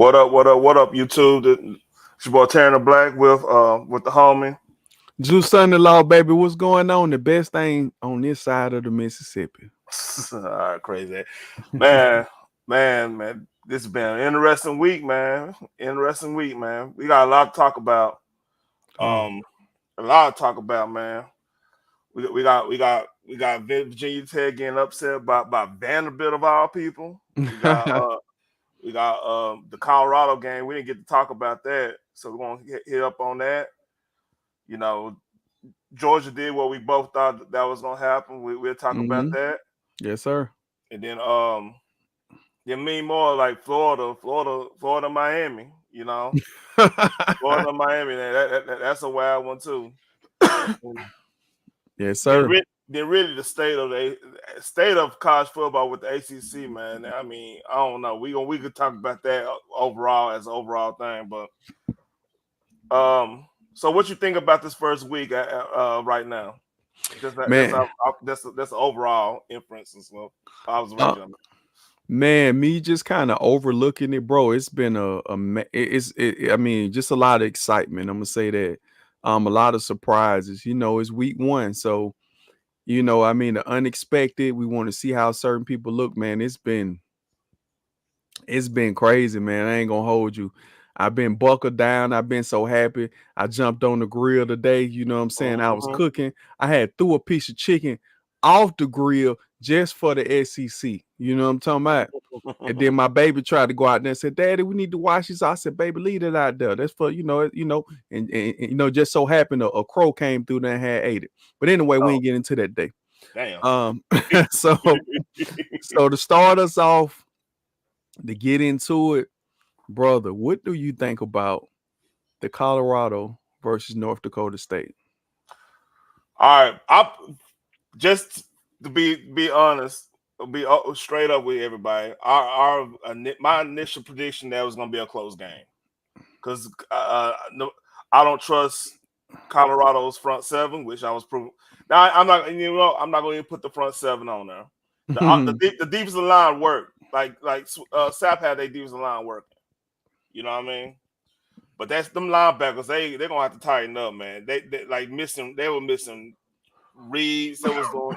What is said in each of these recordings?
What up? What up? What up, YouTube? It's your boy Taryn the Black with the homie. Juice son-in-law, baby, what's going on? The best thing on this side of the Mississippi. All right, crazy man, man. This has been an interesting week, man. Interesting week, man. We got a lot to talk about. Oh. A lot to talk about, man. We got Virginia Tech getting upset by Vanderbilt of all people. We got the Colorado game. We didn't get to talk about that, so we're gonna hit up on that. You know, Georgia did what we both thought that was gonna happen. We'll talk about hmm that, Yes, sir. and then me more like Florida, Miami. You know, Florida, Miami. That's a wild one too. And Yes, then, sir. then really the state of college football with the ACC, man. I mean, I don't know. We could talk about that overall as an overall thing, but so what you think about this first week right now? Man, That's an overall inference as well. uh, Observation. man, me just kind of overlooking it, bro. It's been I mean, just a lot of excitement. I'm gonna say that. A lot of surprises. It's week one, so I mean, the unexpected. We want to see how certain people look, man. It's been crazy, man. I ain't gonna hold you. I've been buckled down. I've been so happy. I jumped on the grill today. You know what I'm saying? I was Mhm. cooking. I had threw a piece of chicken off the grill just for the SEC. You know what I'm talking about? And then my baby tried to go out there and said, "Daddy, we need to wash this." I said, "Baby, leave it out there. That's for and just so happened a crow came through there and had ate it. But anyway, we Oh, ain't get into that day. damn. Um, so so to start us off, to get into it, brother, what do you think about the Colorado versus North Dakota State? All right. I just to be honest, be straight up with everybody. My initial prediction that was going to be a close game because no, I don't trust Colorado's front seven, which I was proving. Now I'm not. I'm not going to put the front seven on there. The defensive line worked. Like Sap had their defensive line working. You know what I mean? But that's them linebackers. They're gonna have to tighten up, man. They like missing. They were missing reads. That was going.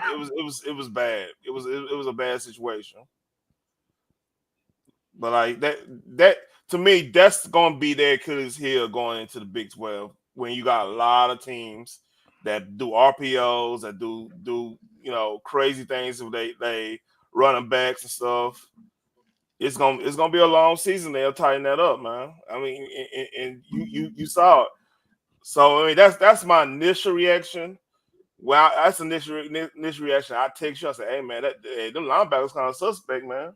It was bad. It was a bad situation. But like that to me, that's gonna be their Achilles heel going into the Big 12 when you got a lot of teams that do RPOs that do crazy things with they running backs and stuff. It's gonna be a long season. They'll tighten that up, man. I mean, and you saw it. So I mean, that's my initial reaction. Well, that's initial reaction. I text you. I say, "Hey man, them linebackers kind of suspect, man."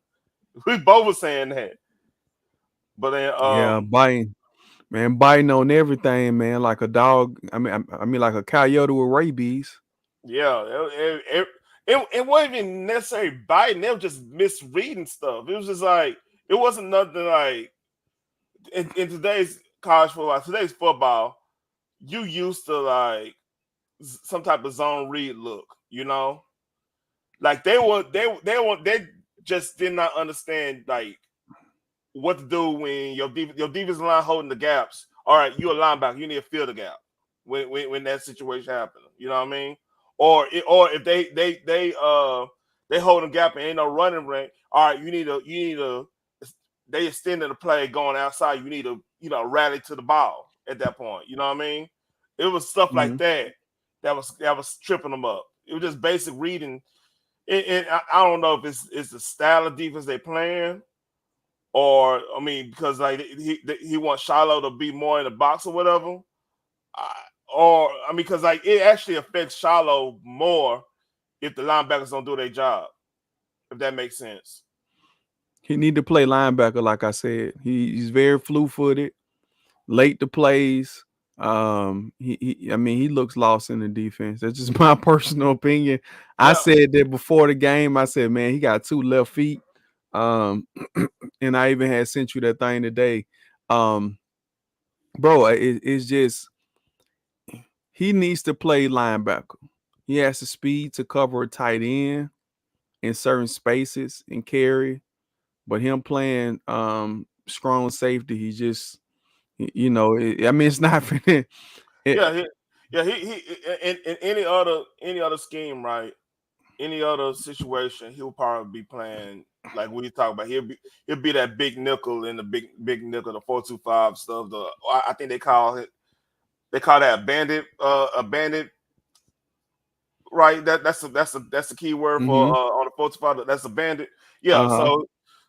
We both were saying that, but then Yeah, biting on everything, man, like a dog. I mean, like a coyote with rabies. yeah, it wasn't even necessarily biting. They were just misreading stuff. It was just like it wasn't nothing like in today's college football. Today's football, you used to like some type of zone read look, like they just did not understand like what to do when your defensive line holding the gaps. All right, you're a linebacker, you need to fill the gap when that situation happens. You know what I mean? Or if they hold the gap and ain't no running range. All right, you need to they extended the play going outside. You need to rally to the ball at that point. You know what I mean? It was stuff like Mhm. that was tripping them up. It was just basic reading. And I don't know if it's the style of defense they playing, or I mean, because like he wants Shiloh to be more in the box or whatever, I, or I mean, because like it actually affects Shiloh more if the linebackers don't do their job. If that makes sense. He need to play linebacker, like I said. He's very flu-footed, late to plays. I mean, he looks lost in the defense. That's just my personal opinion. I Yeah, said that before the game. I said, man, he got two left feet. Um, and I even had sent you that thing today. Um, bro, it's just he needs to play linebacker. He has the speed to cover a tight end in certain spaces and carry. But him playing strong safety. He just, I mean, it's not for it. Yeah, he in any other scheme, right? Any other situation, he'll probably be playing like we talk about. He'll be that big nickel in the big nickel, the 4-2-5 stuff. I think they call that a bandit, right? That's the key word for Mm-hmm. on the 4-2-5. That's a bandit. Yeah. Uh-huh.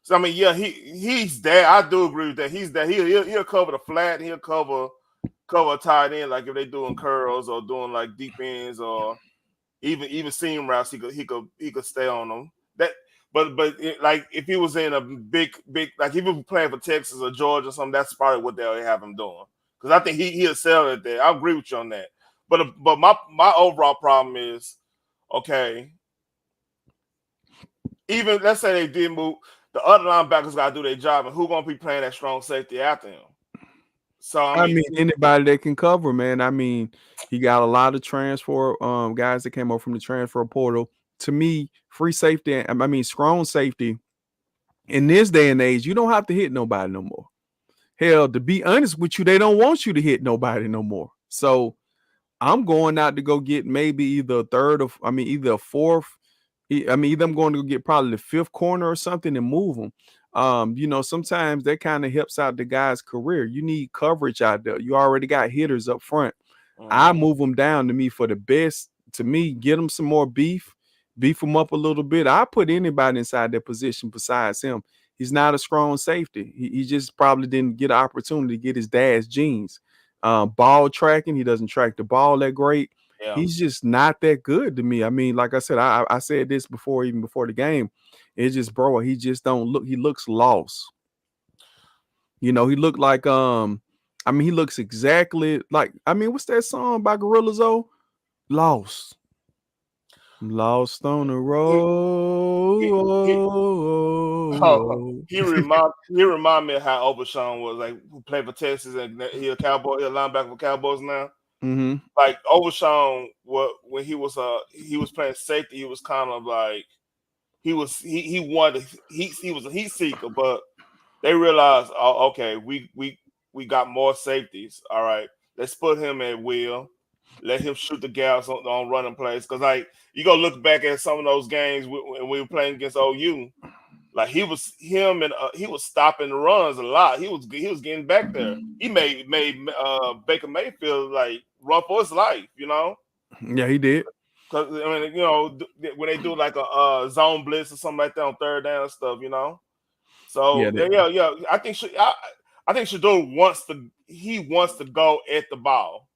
So I mean, yeah, he's there. I do agree with that. He's there. He'll cover the flat. He'll cover a tight end, like if they doing curls or doing like deep ends or even seam routes, he could stay on them. That, like if he was in a big like if he was playing for Texas or Georgia or something, that's probably what they'll have him doing. Because I think he'll sell it there. I agree with you on that. But my overall problem is, okay, even let's say they did move, the other linebackers got to do their job, and who gonna be playing that strong safety after him? So I I mean, mean, anybody that can cover, man. I mean, he got a lot of transfer guys that came over from the transfer portal. To me, free safety, I mean, strong safety in this day and age, you don't have to hit nobody no more. Hell, to be honest with you, they don't want you to hit nobody no more. So I'm going out to go get maybe either a third of, I mean, either a fourth. I mean, either I'm going to go get probably the fifth corner or something and move them. Sometimes that kind of helps out the guy's career. You need coverage out there. You already got hitters up front. I mhm, move them down to me for the best. To me, get them some more beef them up a little bit. I put anybody inside that position besides him. He's not a strong safety. He just probably didn't get an opportunity to get his dad's genes. Ball tracking, he doesn't track the ball that great. yeah, He's just not that good to me. I mean, like I said, I said this before, even before the game. It's just, bro, he just don't look. He looks lost. He looked like I mean, he looks exactly like, I mean, what's that song by Gorillaz? Oh, Lost. Lost on the he he road. he remind me of how Overshawn was, like, who played for Texas and he a Cowboy, he a linebacker for Cowboys now. Mm-hmm. Like Overshawn, when he was playing safety, he was kind of like he wanted he was a heat seeker, but they realized, oh, okay, we got more safeties. All right, let's put him at will. Let him shoot the gaps on running plays. Because like you go look back at some of those games when we were playing against OU, like he was stopping the runs a lot. He was getting back there. He made Baker Mayfield like run for his life. Yeah, he did. Because I mean, when they do like a zone blitz or something like that on third down and stuff. Yeah, So that, yeah. I think Shador wants to go at the ball.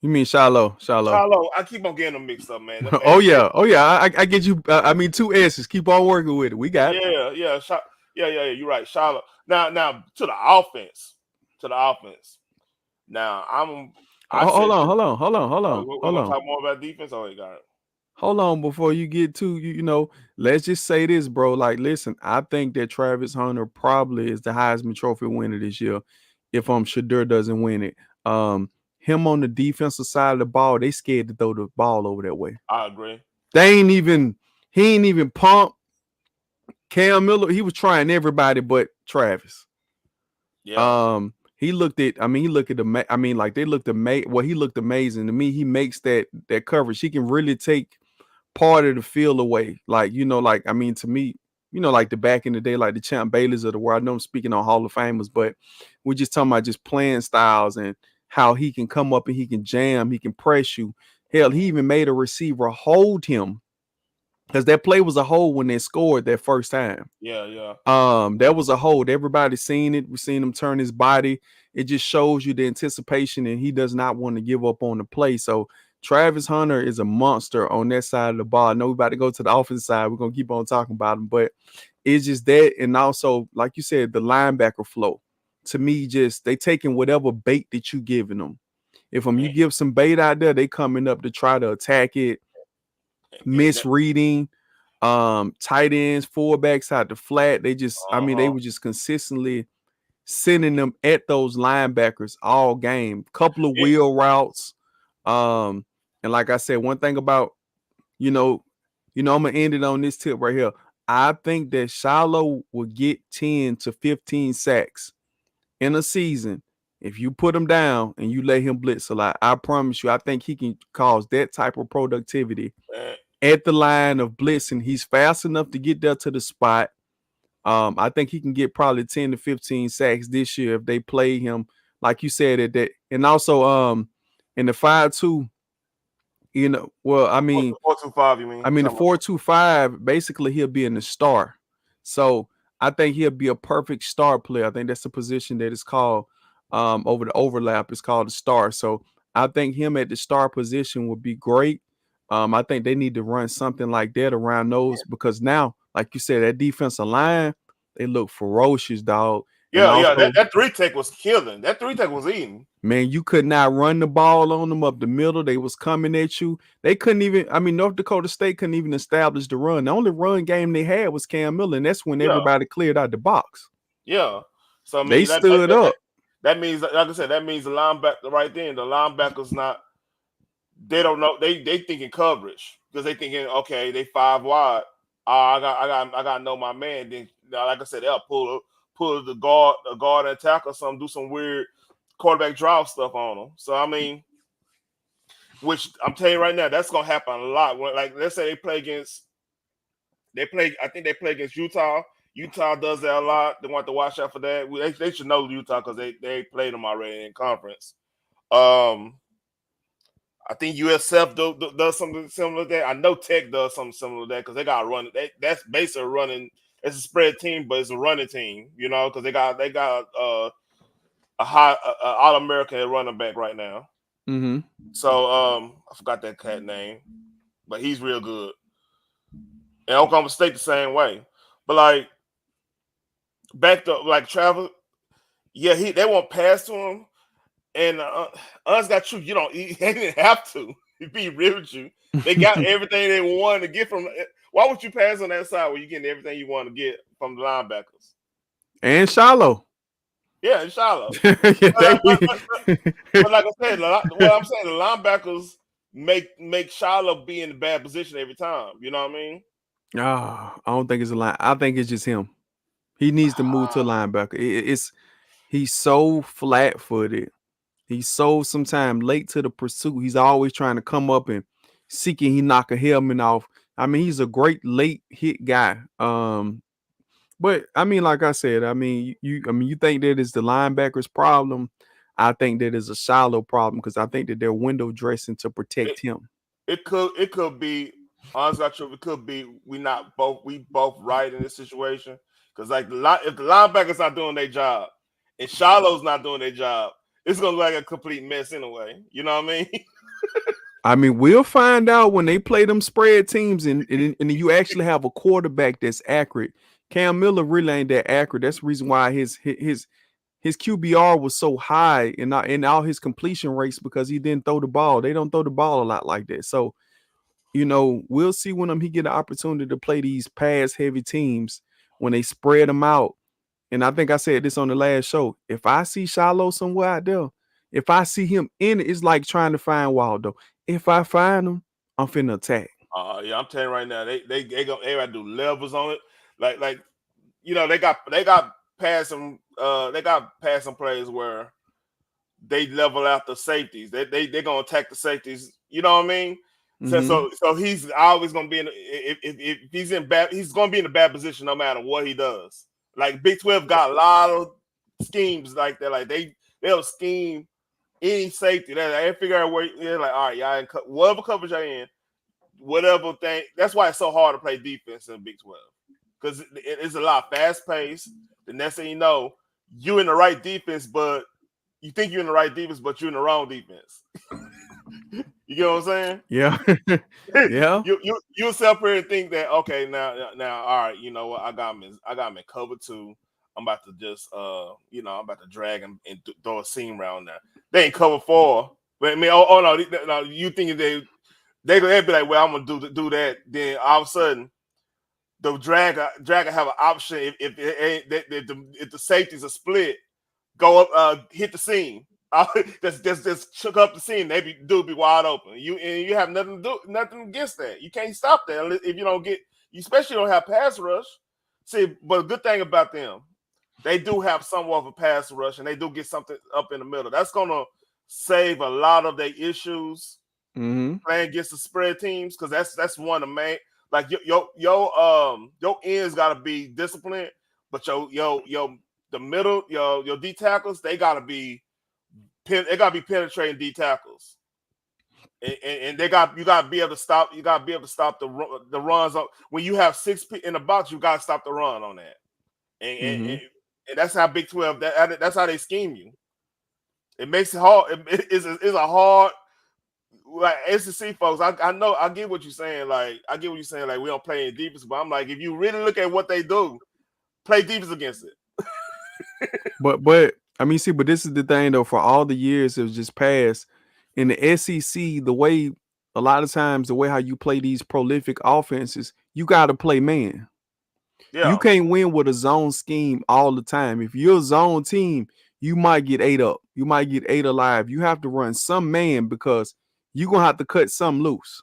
you mean Shiloh? Shiloh. Shiloh, I keep on getting them mixed up, man. Oh yeah, oh yeah. I get you. I mean, two S's. Keep on working with it. We got it. Yeah. You're right, Shiloh. Now to the offense, Now I Hold said, on, hold on, hold on, hold on, we're hold gonna on. talk more about defense. Oh, you got it. Hold on before you get to let's just say this, bro. Like, listen, I think that Travis Hunter probably is the Heisman Trophy winner this year. If Shadur doesn't win it, him on the defensive side of the ball, they scared to throw the ball over that way. I agree. He ain't even pumped. Cam Miller, he was trying everybody but Travis. Yeah, He looked at, I mean, he looked at the, I mean, like they looked amazing. Well, he looked amazing to me. He makes that coverage. He can really take part of the field away. Like, like, I mean, to me, like the back in the day, like the Champ Baileys of the world. I know I'm speaking on Hall of Famers, but we're just talking about just playing styles and how he can come up and he can jam, he can press you. Hell, he even made a receiver hold him because that play was a hold when they scored that first time. yeah. That was a hold. Everybody seen it. We seen him turn his body. It just shows you the anticipation, and he does not want to give up on the play. So Travis Hunter is a monster on that side of the ball. I know we about to go to the offensive side. We're gonna keep on talking about him, but it's just that, and also, like you said, the linebacker flow. To me, just they taking whatever bait that you giving them. If you And, give some bait out there, they coming up to try to attack it, and that, misreading. Tight ends, fullbacks out the flat. They just, I mean, they uh-huh. were just consistently sending them at those linebackers all game. Couple of It, wheel routes. Um, and like I said, one thing about, you know, I'm gonna end it on this tip right here. I think that Shiloh will get 10 to 15 sacks in a season, if you put him down and you let him blitz a lot, I promise you, I think he can cause that type of productivity Man. at the line of blitzing. He's fast enough to get there to the spot. I think he can get probably 10 to 15 sacks this year if they play him like you said at that. And also, in the 5-2, well, I mean, 4-2-5, you mean? the 4-2-5, basically he'll be in the star. So I think he'll be a perfect star player. I think that's the position that is called over the overlap. It's called the star. So I think him at the star position would be great. I think they need to run something like that around those because now, like you said, that defensive line, they look ferocious, dog. And Yeah. also, That 3-tech was killing. That 3-tech was eating. man, you could not run the ball on them up the middle. They was coming at you. They couldn't even. I mean, North Dakota State couldn't even establish the run. The only run game they had was Cam Miller, and that's when Yeah. everybody cleared out the box. Yeah. So I mean, They stood up. that means, like I said, that means the linebacker right then. The linebackers not. They don't know. They thinking coverage because they thinking, okay, they 5 wide. I got to know my man. Then, like I said, they'll pull the guard and attack or something. Do some weird quarterback draw stuff on them. So I mean, which I'm telling you right now, that's gonna happen a lot. Like let's say I think they play against Utah. Utah does that a lot. They want to watch out for that. They should know Utah because they played them already in conference. I think USF does something similar to that. I know Tech does something similar to that because they got to run. That's basically running. It's a spread team, but it's a running team. Because they got a high All American running back right now. Mm-hmm. So I forgot that cat name, but he's real good. And Oklahoma State the same way. But like back to like Travis, yeah, they won't pass to him. And us got you. They didn't have to. Be real with you. They got everything they wanted to get from. Why would you pass on that side where you're getting everything you want to get from the linebackers? And Shiloh. Yeah, and Shiloh. Yeah, but like I said, what I'm saying, the linebackers make Shiloh be in a bad position every time. You know what I mean? I don't think it's a line. I think it's just him. He needs to move to a linebacker. He's so flat-footed. He's so sometimes late to the pursuit. He's always trying to come up and seeking. He knock a helmet off. I mean, he's a great late hit guy. But I mean, like I said, I mean, you think that is the linebacker's problem. I think that is a Shiloh problem because I think that they're window dressing to protect him. It could be honestly not true. It could be we both right in this situation because like if the linebackers not doing their job and Shiloh's not doing their job, it's gonna look like a complete mess anyway. You know what I mean? I mean, we'll find out when they play them spread teams and you actually have a quarterback that's accurate. Cam Miller really ain't that accurate. That's the reason why his QBR was so high in all his completion rates because he didn't throw the ball. They don't throw the ball a lot like that. So, we'll see when he get an opportunity to play these pass-heavy teams when they spread them out. And I think I said this on the last show. If I see Shiloh somewhere out there, if I see him in it, it's like trying to find Waldo. If I find him, I'm finna attack. Yeah, I'm telling you right now, they gotta do levels on it. Like they got passing plays where they level out the safeties. They're gonna attack the safeties. You know what I mean? Mm-hmm. So he's always gonna be if he's in bad, he's gonna be in a bad position no matter what he does. Like Big 12 got a lot of schemes like that. Like they'll scheme any safety. They figure out where they're like, all right, y'all in whatever coverage you're in, whatever thing. That's why it's so hard to play defense in Big 12 because it's a lot fast paced. The next thing you know, you're in the right defense, but you think you're in the right defense, but you're in the wrong defense. You get what I'm saying? Yeah. Yeah. You separate and think that okay, now all right, you know what? I got him in cover 2. I'm about to just I'm about to drag him and throw a seam around there. They ain't cover 4. But I mean, no, you thinking they'd be like, well, I'm gonna do that. Then all of a sudden, the dragger have an option if the safeties are split, go up, hit the seam. Just chuck up the seam. Dude be wide open. You have nothing against that. You can't stop that if you don't get. You especially don't have pass rush. See, but a good thing about them, they do have somewhat of a pass rush, and they do get something up in the middle. That's gonna save a lot of their issues Mm-hmm. playing against the spread teams, because that's one of the main. Like your ends got to be disciplined, but your the middle your D tackles, they gotta be penetrating D tackles, and you gotta be able to stop the runs up when you have in the box. You gotta stop the run on that, and and, Mm-hmm. and, and that's how Big 12. That's how they scheme you. It makes it hard. It's a hard, like SEC folks. I know I get what you're saying. Like I get what you're saying. Like we don't play in defense, but I'm like, if you really look at what they do, play defense against it. But I mean, see, but this is the thing though. For all the years it was just passed in the SEC, the way a lot of times the way how you play these prolific offenses, you got to play man. You Yeah, can't win with a zone scheme all the time. If you're a zone team, you might get ate up. You might get ate alive. You have to run some man because you're gonna have to cut some loose.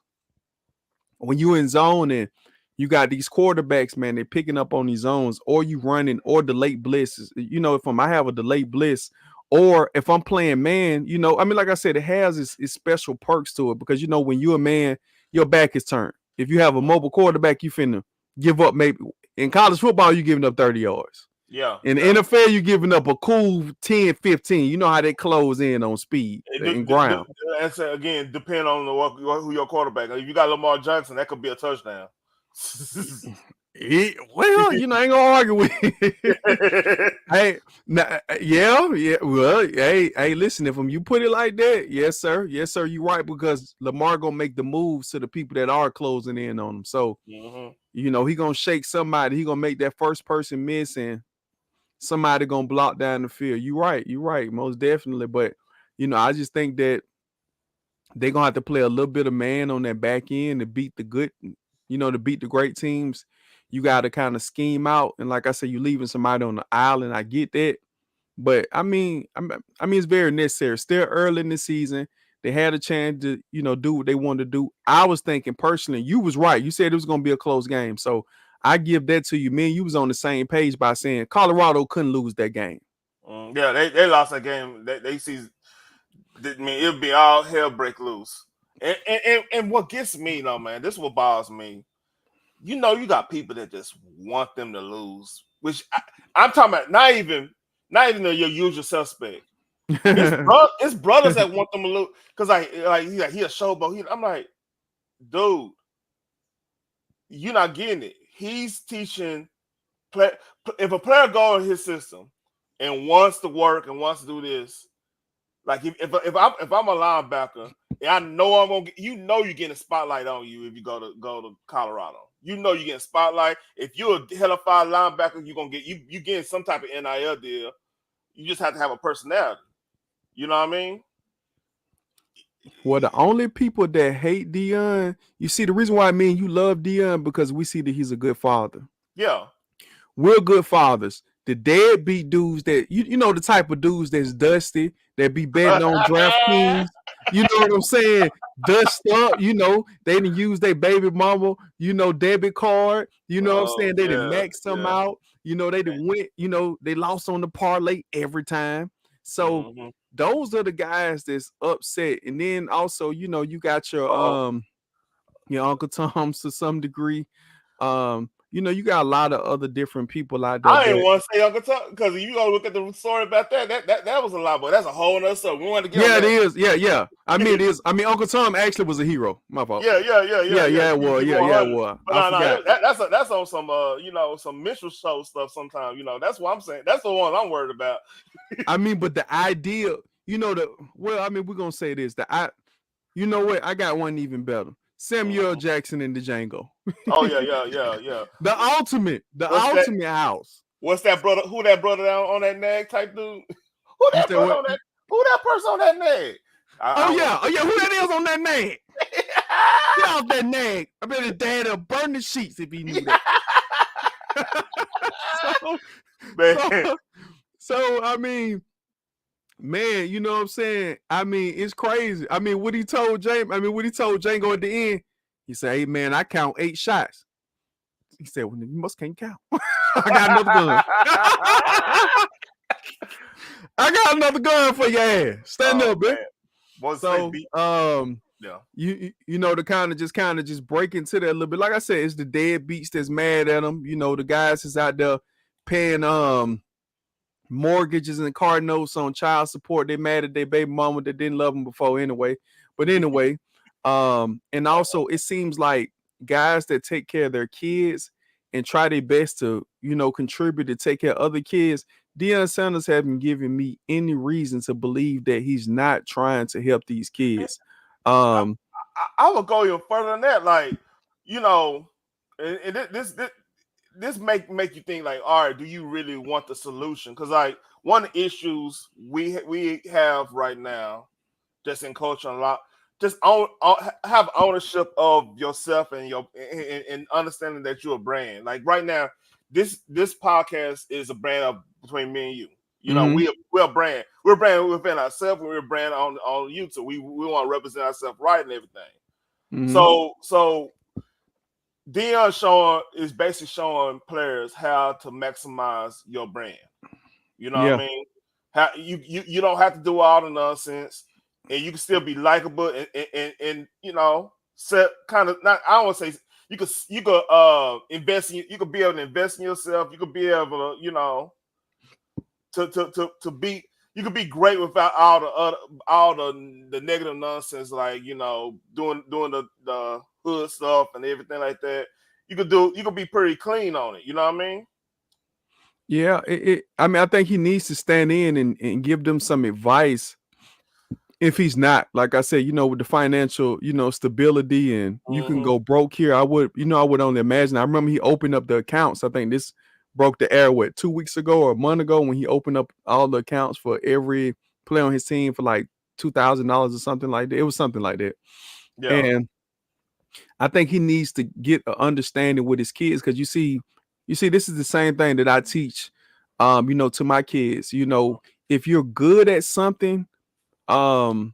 When you in zone and you got these quarterbacks, man, they're picking up on these zones, or you running, or the late blitzes. You know, if I have a delayed blitz, or if I'm playing man, you know, I mean, like I said, it has its special perks to it because you know when you're a man, your back is turned. If you have a mobile quarterback, you finna give up maybe in college football, you giving up 30 yards. yeah, In the yeah. NFL, you're giving up a cool 10, 15. You know how they close in on speed and ground. That's again depend on who your quarterback. If you got Lamar Jackson, that could be a touchdown. Well, you know, I ain't gonna argue with you. Hey, yeah. Well, hey, listen. If you put it like that, yes, sir, you're right because Lamar gonna make the moves to the people that are closing in on him. So, you know, he gonna shake somebody. He gonna make that first person miss, and somebody gonna block down the field. You're right, most definitely. But you know, I just think that they're gonna have to play a little bit of man on that back end to beat the good, you know, to beat the great teams. You got to kind of scheme out, and like I said, you're leaving somebody on the island. I get that, but I mean, it's very necessary. Still early in the season, they had a chance to, you know, do what they wanted to do. I was thinking personally, you was right. You said it was gonna be a close game, so I give that to you. Me and you was on the same page by saying Colorado couldn't lose that game. Yeah, they lost that game. They see. I mean, it'll be all hell break loose. And what gets me though, man, this is what bothers me. You know, you got people that just want them to lose, which I'm talking about. Not even your usual suspect. It's brothers that want them to lose because he a showboat. I'm like, dude, you're not getting it. He's teaching. If a player goes in his system and wants to work and wants to do this, like if I'm a linebacker and I know I'm gonna get, you know you're getting a spotlight on you if you go to Colorado. You know you're getting a spotlight. If you're a hellified linebacker, you're gonna get you getting some type of NIL deal. You just have to have a personality. You know what I mean? Well, the only people that hate Dion, you see, the reason why me and you love Dion because we see that he's a good father. Yeah. We're good fathers. The deadbeat dudes that you know the type of dudes that's dusty that be betting on DraftKings. You know what I'm saying? Dust up. You know they didn't use their baby mama. You know debit card. You know what I'm saying? They didn't max them out. You know they didn't win. You know they lost on the parlay every time. So those are the guys that's upset. And then also you know you got your Uncle Tom's to some degree. You know, you got a lot of other different people out there. I didn't want to say Uncle Tom because if you go look at the story about that was a lot, but that's a whole nother story. We want to get it is. Yeah. I mean, it is. I mean, Uncle Tom actually was a hero. My fault. Yeah. It was. Yeah, it was. I forgot. That's on some you know, some minstrel show stuff. Sometimes you know that's what I'm saying. That's the one I'm worried about. I mean, but the idea, you know, I mean, we're gonna say this. You know what? I got one even better. Samuel Jackson in the Django. Oh yeah. The ultimate house. What's that brother? Who that brother down on that nag type dude? Who that brother on that? Who that person on that nag? Who that is on that nag? Get off that nag. I bet his dad will burn the sheets if he knew that. So I mean, man, you know what I'm saying? I mean, it's crazy. I mean, what he told Django at the end, he said, hey, man, I count 8 shots. He said, well, you must can't count. I got another gun. I got another gun for your ass. Stand Oh up, man. man, boys say So, beat. Yeah, you know, to kind of just break into that a little bit. Like I said, it's the deadbeats that's mad at them. You know, the guys that's out there paying mortgages and car notes on child support. They mad at their baby mama that didn't love them before anyway. But anyway, and also it seems like guys that take care of their kids and try their best to, you know, contribute to take care of other kids. Deion Sanders haven't given me any reason to believe that he's not trying to help these kids. I, Um, I would go even further than that. Like, you know, and this make you think like, all right, do you really want the solution? Because like one of the issues we have right now, just in culture a lot, just have ownership of yourself and your and understanding that you're a brand. Like right now, this podcast is a brand of between me and you. You know, mhm, we're a brand. We're a brand within ourselves. We're a brand on YouTube. We want to represent ourselves right and everything. mhm, So Dion showing is basically showing players how to maximize your brand. You know what I yeah, mean? How you don't have to do all the nonsense, and you can still be likable and you know set kind of not. I don't want to say you could invest in you could be able to invest in yourself. You could be able to to be you could be great without all the other all the negative nonsense like doing the hood stuff and everything like that. You could be pretty clean on it. You know what I mean? yeah. I mean, I think he needs to stand in and give them some advice. If he's not, like I said, you know, with the financial, you know, stability and you can Hmm. go broke here, I would only imagine. I remember he opened up the accounts. I think this broke the air, 2 weeks ago or a month ago when he opened up all the accounts for every player on his team for like $2,000 or something like that. It was something like that. Yeah. And I think he needs to get an understanding with his kids because you see, this is the same thing that I teach, you know, to my kids. You know, if you're good at something, um,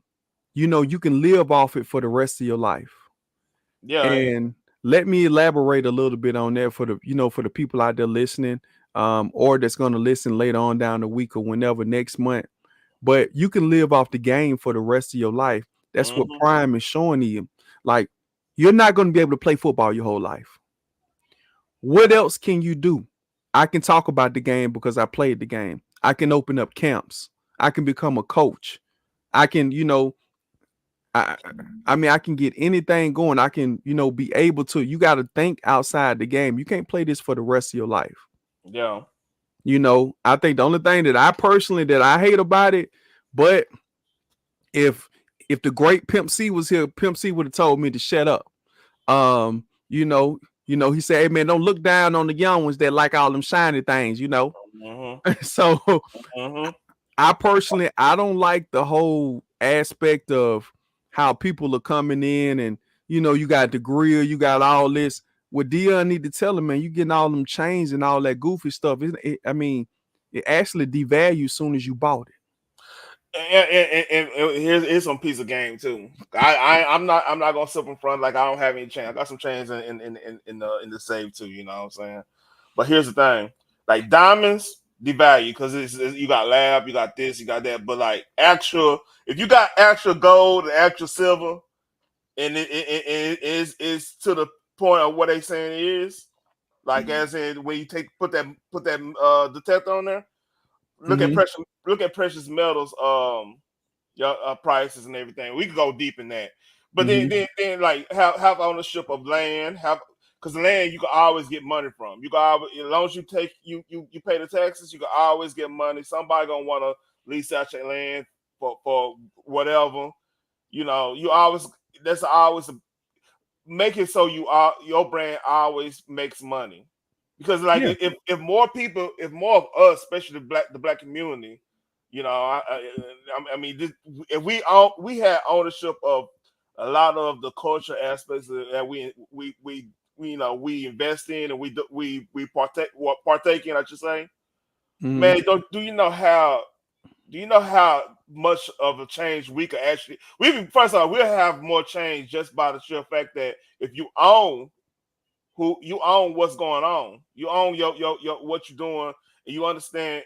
you know, you can live off it for the rest of your life. Yeah. And let me elaborate a little bit on that for the people out there listening, or that's going to listen later on down the week or whenever next month. But you can live off the game for the rest of your life. That's what Hmm. Prime is showing you. Like, you're not going to be able to play football your whole life. What else can you do? I can talk about the game because I played the game. I can open up camps. I can become a coach. I can, I I mean, I can get anything going. I can, be able to. You got to think outside the game. You can't play this for the rest of your life. Yeah. I think the only thing that I hate about it, but if the great Pimp C was here, Pimp C would have told me to shut up. Um, you know, he said, "Hey man, don't look down on the young ones that like all them shiny things." Hmm. So Hmm. I don't like the whole aspect of how people are coming in and you got the grill, you got all this. What Dion need to tell him, man, you getting all them chains and all that goofy stuff. I mean, it actually devalues as soon as you bought it. And here's some piece of game too. I'm not gonna sit in front like I don't have any chains. I got some chains in the save too. You know what I'm saying? But here's the thing: like diamonds devalue because you got lab, you got this, you got that. But like actual, if you got actual gold and actual silver, and it is to the point of what they saying it is, like as in when you put that detector on there, Mm-hmm. look at precious metals your prices and everything. We could go deep in that, but then Mm-hmm. then, then like have ownership of land, have because land you can always get money from. You can always, as long as you take you pay the taxes, you can always get money. Somebody gonna want to lease out your land for whatever. You always that's always make it so your brand always makes money because like Yeah. if more people if more of us especially the black community I mean if we had ownership of a lot of the culture aspects that we invest in and we partake in I should say Mm-hmm. man do you know how much of a change we could actually we can first of all we'll have more change just by the sheer fact that if you own you own what's going on. You own your what you're doing, and you understand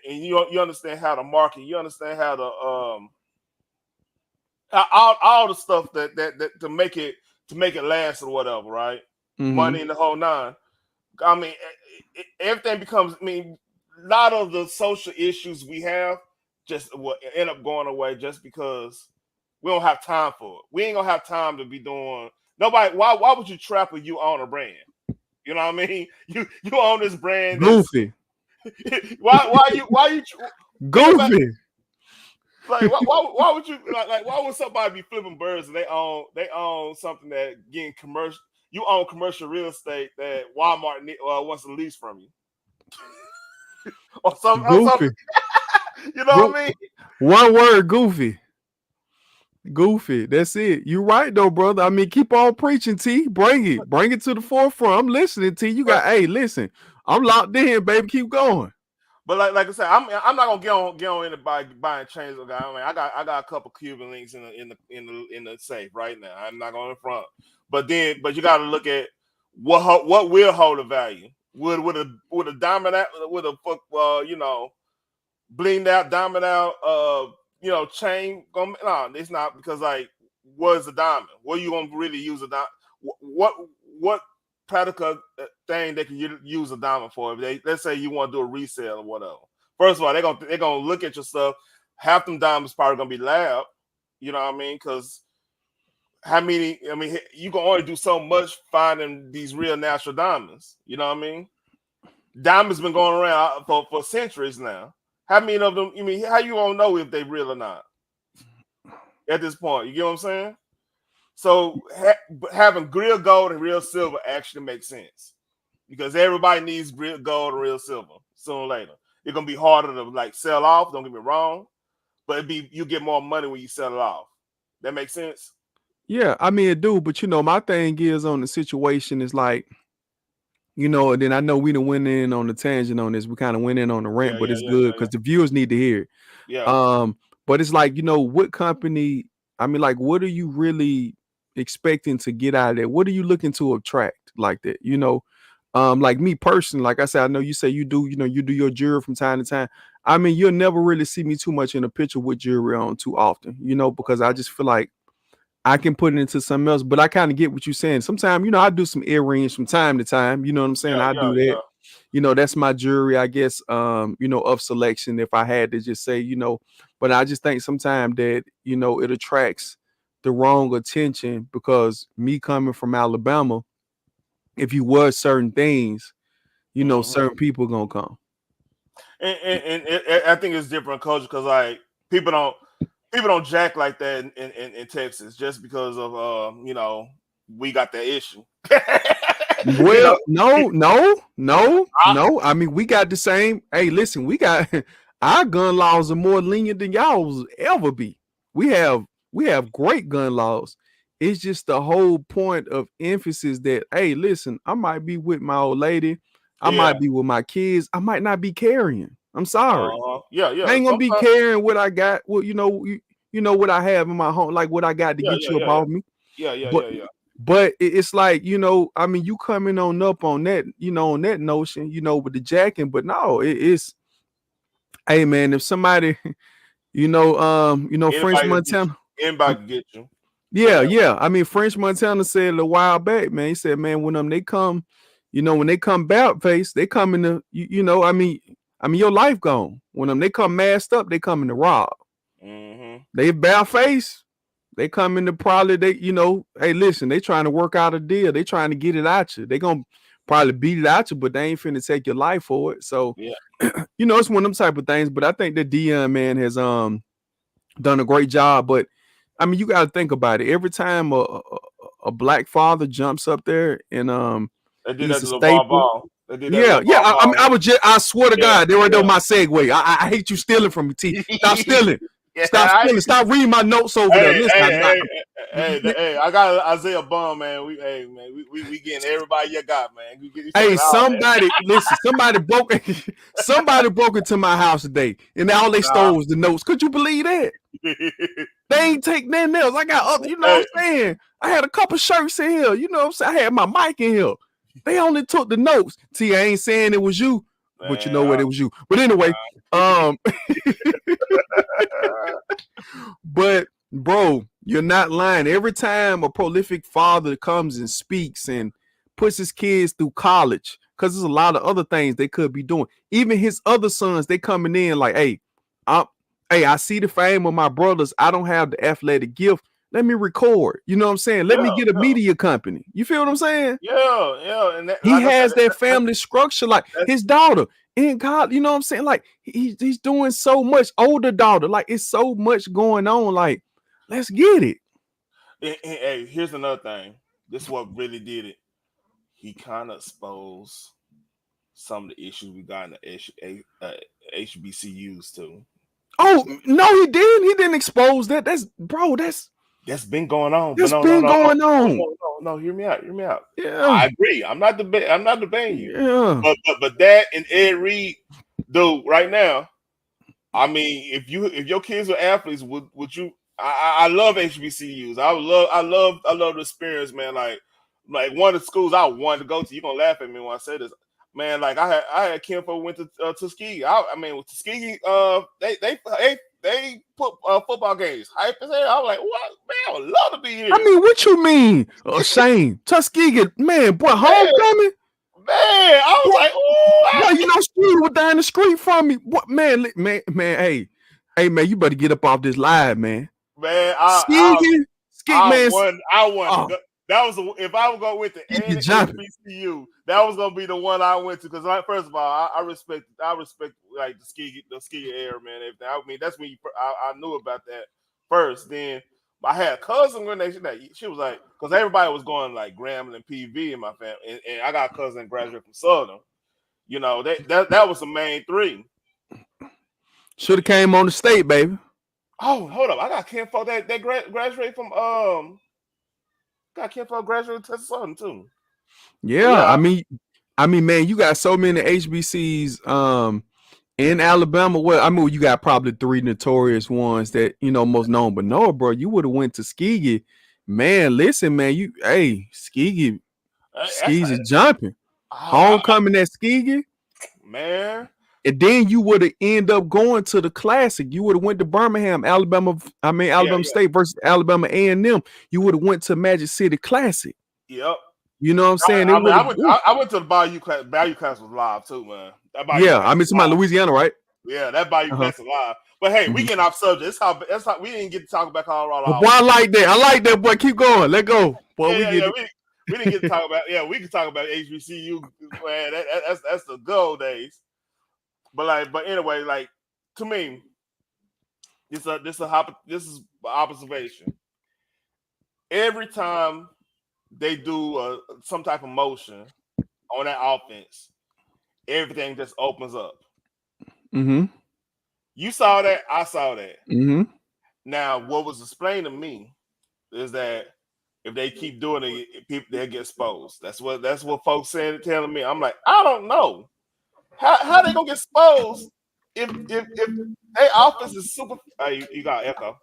how to market. You understand how to all the stuff that to make it last or whatever, right? Mm-hmm. Money in the whole nine. I mean, everything becomes. I mean, a lot of the social issues we have just will end up going away just because we don't have time for it. We ain't gonna have time to be doing. Nobody. Why would you trap if you own a brand? You know what I mean? You own this brand that's Goofy. why you think about Goofy. like why would you like why would somebody be flipping birds and they own something that getting commercial, you own commercial real estate that Walmart wants to lease from you or something. Goofy. You know Go- what I mean? One word, goofy. Goofy. That's it. You right though, brother. I mean, keep on preaching, T. Bring it. Bring it to the forefront. I'm listening, T. You But got, hey, listen. I'm locked in, baby. Keep going. like I said, I'm not gonna get on anybody buying chains. I mean, I got a couple Cuban links in the safe right now. I'm not going to front, but you got to look at what will hold a value. Would a diamond with a blinged out diamond out chain? No, it's not, because like, what is a diamond? What are you gonna really use a diamond? What practical thing they can use a diamond for? If let's say you want to do a resale or whatever. First of all, they're gonna look at your stuff. Half them diamonds probably gonna be lab. You know what I mean? Because how many? I mean, you can only do so much finding these real natural diamonds. You know what I mean? Diamonds been going around for centuries now. How many of them? I mean, how you gonna know if they real or not at this point? You get what I'm saying? So having real gold and real silver actually makes sense, because everybody needs real gold and real silver sooner or later. It's gonna be harder to like sell off. Don't get me wrong, but you get more money when you sell it off. That makes sense. Yeah, I mean, it do, but my thing is on the situation is like, and then I know we done went in on the tangent on this. We kind of went in on the Yeah, rant, but yeah, it's yeah, good yeah, yeah. because the viewers need to hear it. Yeah. But it's like, what company, I mean, like, what are you really expecting to get out of it? What are you looking to attract like that? Like me personally, like I said, I know you say you do your jewelry from time to time. I mean, you'll never really see me too much in a picture with jewelry on too often, because I just feel like I can put it into something else. But I kind of get what you're saying. Sometimes, I do some earrings from time to time. You know what I'm saying? Yeah, I yeah, do that. yeah. That's my jewelry, I guess, of selection, if I had to just say, but I just think sometimes that, it attracts the wrong attention, because me coming from Alabama, if you wear certain things, Mm-hmm. certain people gonna come. And I think it's different culture, because like people don't jack like that in Texas just because of we got that issue. you know, Well, no. I mean, we got the same. Hey, listen, we got our gun laws are more lenient than y'all's ever be. We have great gun laws. It's just the whole point of emphasis that, hey, listen, I might be with my old lady, I yeah. might be with my kids, I might not be carrying. I'm sorry. Yeah, I yeah. ain't gonna be Sometimes, carrying what I got. Well, what I have in my home, like what I got to yeah, get yeah, you yeah, up yeah, off me. yeah, yeah, But yeah, yeah. it's like, I mean, you coming on up on that, on that notion, with the jacking, but no, it's, hey man, if somebody, French Anybody can get Montana, you. Anybody can get you. Go yeah, ahead. yeah. I mean, French Montana said a while back, man. He said, man, when they come, when they come bat face, they come in the, I mean, your life gone. When they come masked up, they come in the rob. Mm-hmm. They bare face. They come into probably hey, listen, they trying to work out a deal. They trying to get it at you. They gonna probably beat it at you, but they ain't finna take your life for it. So, Yeah. it's one of them type of things. But I think that Dion, man, has done a great job. But I mean, you gotta think about it. Every time a black father jumps up there and They did that he's to a LeVar staple. Ball. They did that to Yeah, LeVar yeah. I mean, Ball. I swear to Yeah, God, they were yeah. my segue. I hate you stealing from me, T. Stop stealing. Yeah, Stop stealing. Stop reading my notes over there. hey, Listen, hey, hey, hey, I got Isaiah Bum, man. We getting everybody you got, man. We hey, taking all somebody, listen, somebody broke into my house today, and all they that. stole was the notes. Could you believe that? Nah. They ain't take nothing else. I got other, Hey, what I'm saying? I had a couple shirts in here, what I'm saying? I had my mic in here. They only took the notes. See, I ain't saying it was you, but you Man, know what, it was you. But anyway, um, but bro, you're not lying. Every time a prolific father comes and speaks and puts his kids through college, because there's a lot of other things they could be doing. Even his other sons, they coming in like, I'm, I see the fame of my brothers. I don't have the athletic gift. Let me record. You know what I'm saying? Let yeah, me get a yeah, media company. You feel what I'm saying? yeah. And that, He like I said, has that family structure, like that's his daughter in God. You know what I'm saying? Like he's doing so much. Older daughter, like it's so much going on. Like, let's get it. hey, here's another thing. This is what really did it. He kind of exposed some of the issues we got in the HBCUs too. Oh no, he didn't. He didn't expose that. That's bro. That's been going on, but That's been going on. no. Hear me out. Hear me out. Yeah, I agree. I'm not debating you. yeah. But that and Ed Reed, dude, right now. I mean, if your kids were athletes, would you? I love HBCUs. I love the experience, man. Like one of the schools I wanted to go to. You're gonna laugh at me when I say this, man. Like I had Kimpo went to Tuskegee. I mean, with Tuskegee, they put football games hype as hell. I was like, what, man? I would love to be I here, mean, what you mean? Shane Tuskegee, man, boy, man. homecoming. Man, I was Boy, like, oh, boy, you know, Steve was down the street from me. What man, hey, man, you better get up off this live, man. man, Skeegan, Skeet, man. I won to Oh, go. That was if I was going with the you jumping. HBCU, that was gonna be the one I went to because first of all, I respect like the ski air, man. Everything. I mean, that's when I knew about that first. Then I had a cousin when she was like, because everybody was going like Grambling and PV in my family, and I got a cousin that graduated from Southern. You know that was the main three. Should have came on the state, baby. Oh, hold up, I got Ken Fo that graduated from got Ken Fo graduated to Southern too. But Yeah, yeah, I mean, man, you got so many HBCs in Alabama. Well, I mean, you got probably three notorious ones that most known. But no, bro, you would have went to Tuskegee. Man, listen, man, Tuskegee, that's skis is jumping. I, Homecoming at Tuskegee. man. And then you would have end up going to the Classic. You would have went to Birmingham, Alabama. I mean, Yeah, Alabama State versus Alabama A&M. You would have went to Magic City Classic. yep. You know what I'm saying? It I mean, would have. I went to the Bayou Class. Bayou Class was live too, man. That Bayou Yeah, Class I mean, was somebody live. Louisiana, right? Yeah, that Bayou Uh-huh. Class was live. But hey, we Mm-hmm. getting off subject. That's how we didn't get to talk about Colorado But all boy, I week. like that. I like that, boy. Keep going. Let go. Boy, we get Yeah. it. We didn't get to talk about. Yeah, we can talk about HBCU. Man, that's the good old days. But anyway, like to me, this is observation. Every time they do some type of motion on that offense, everything just opens up. Mm-hmm. You saw that, I saw that. Mm-hmm. Now, what was explained to me is that if they keep doing it, people they'll get exposed. That's what folks saying telling me. I'm like, I don't know how they gonna get exposed if their offense is super. You got echo.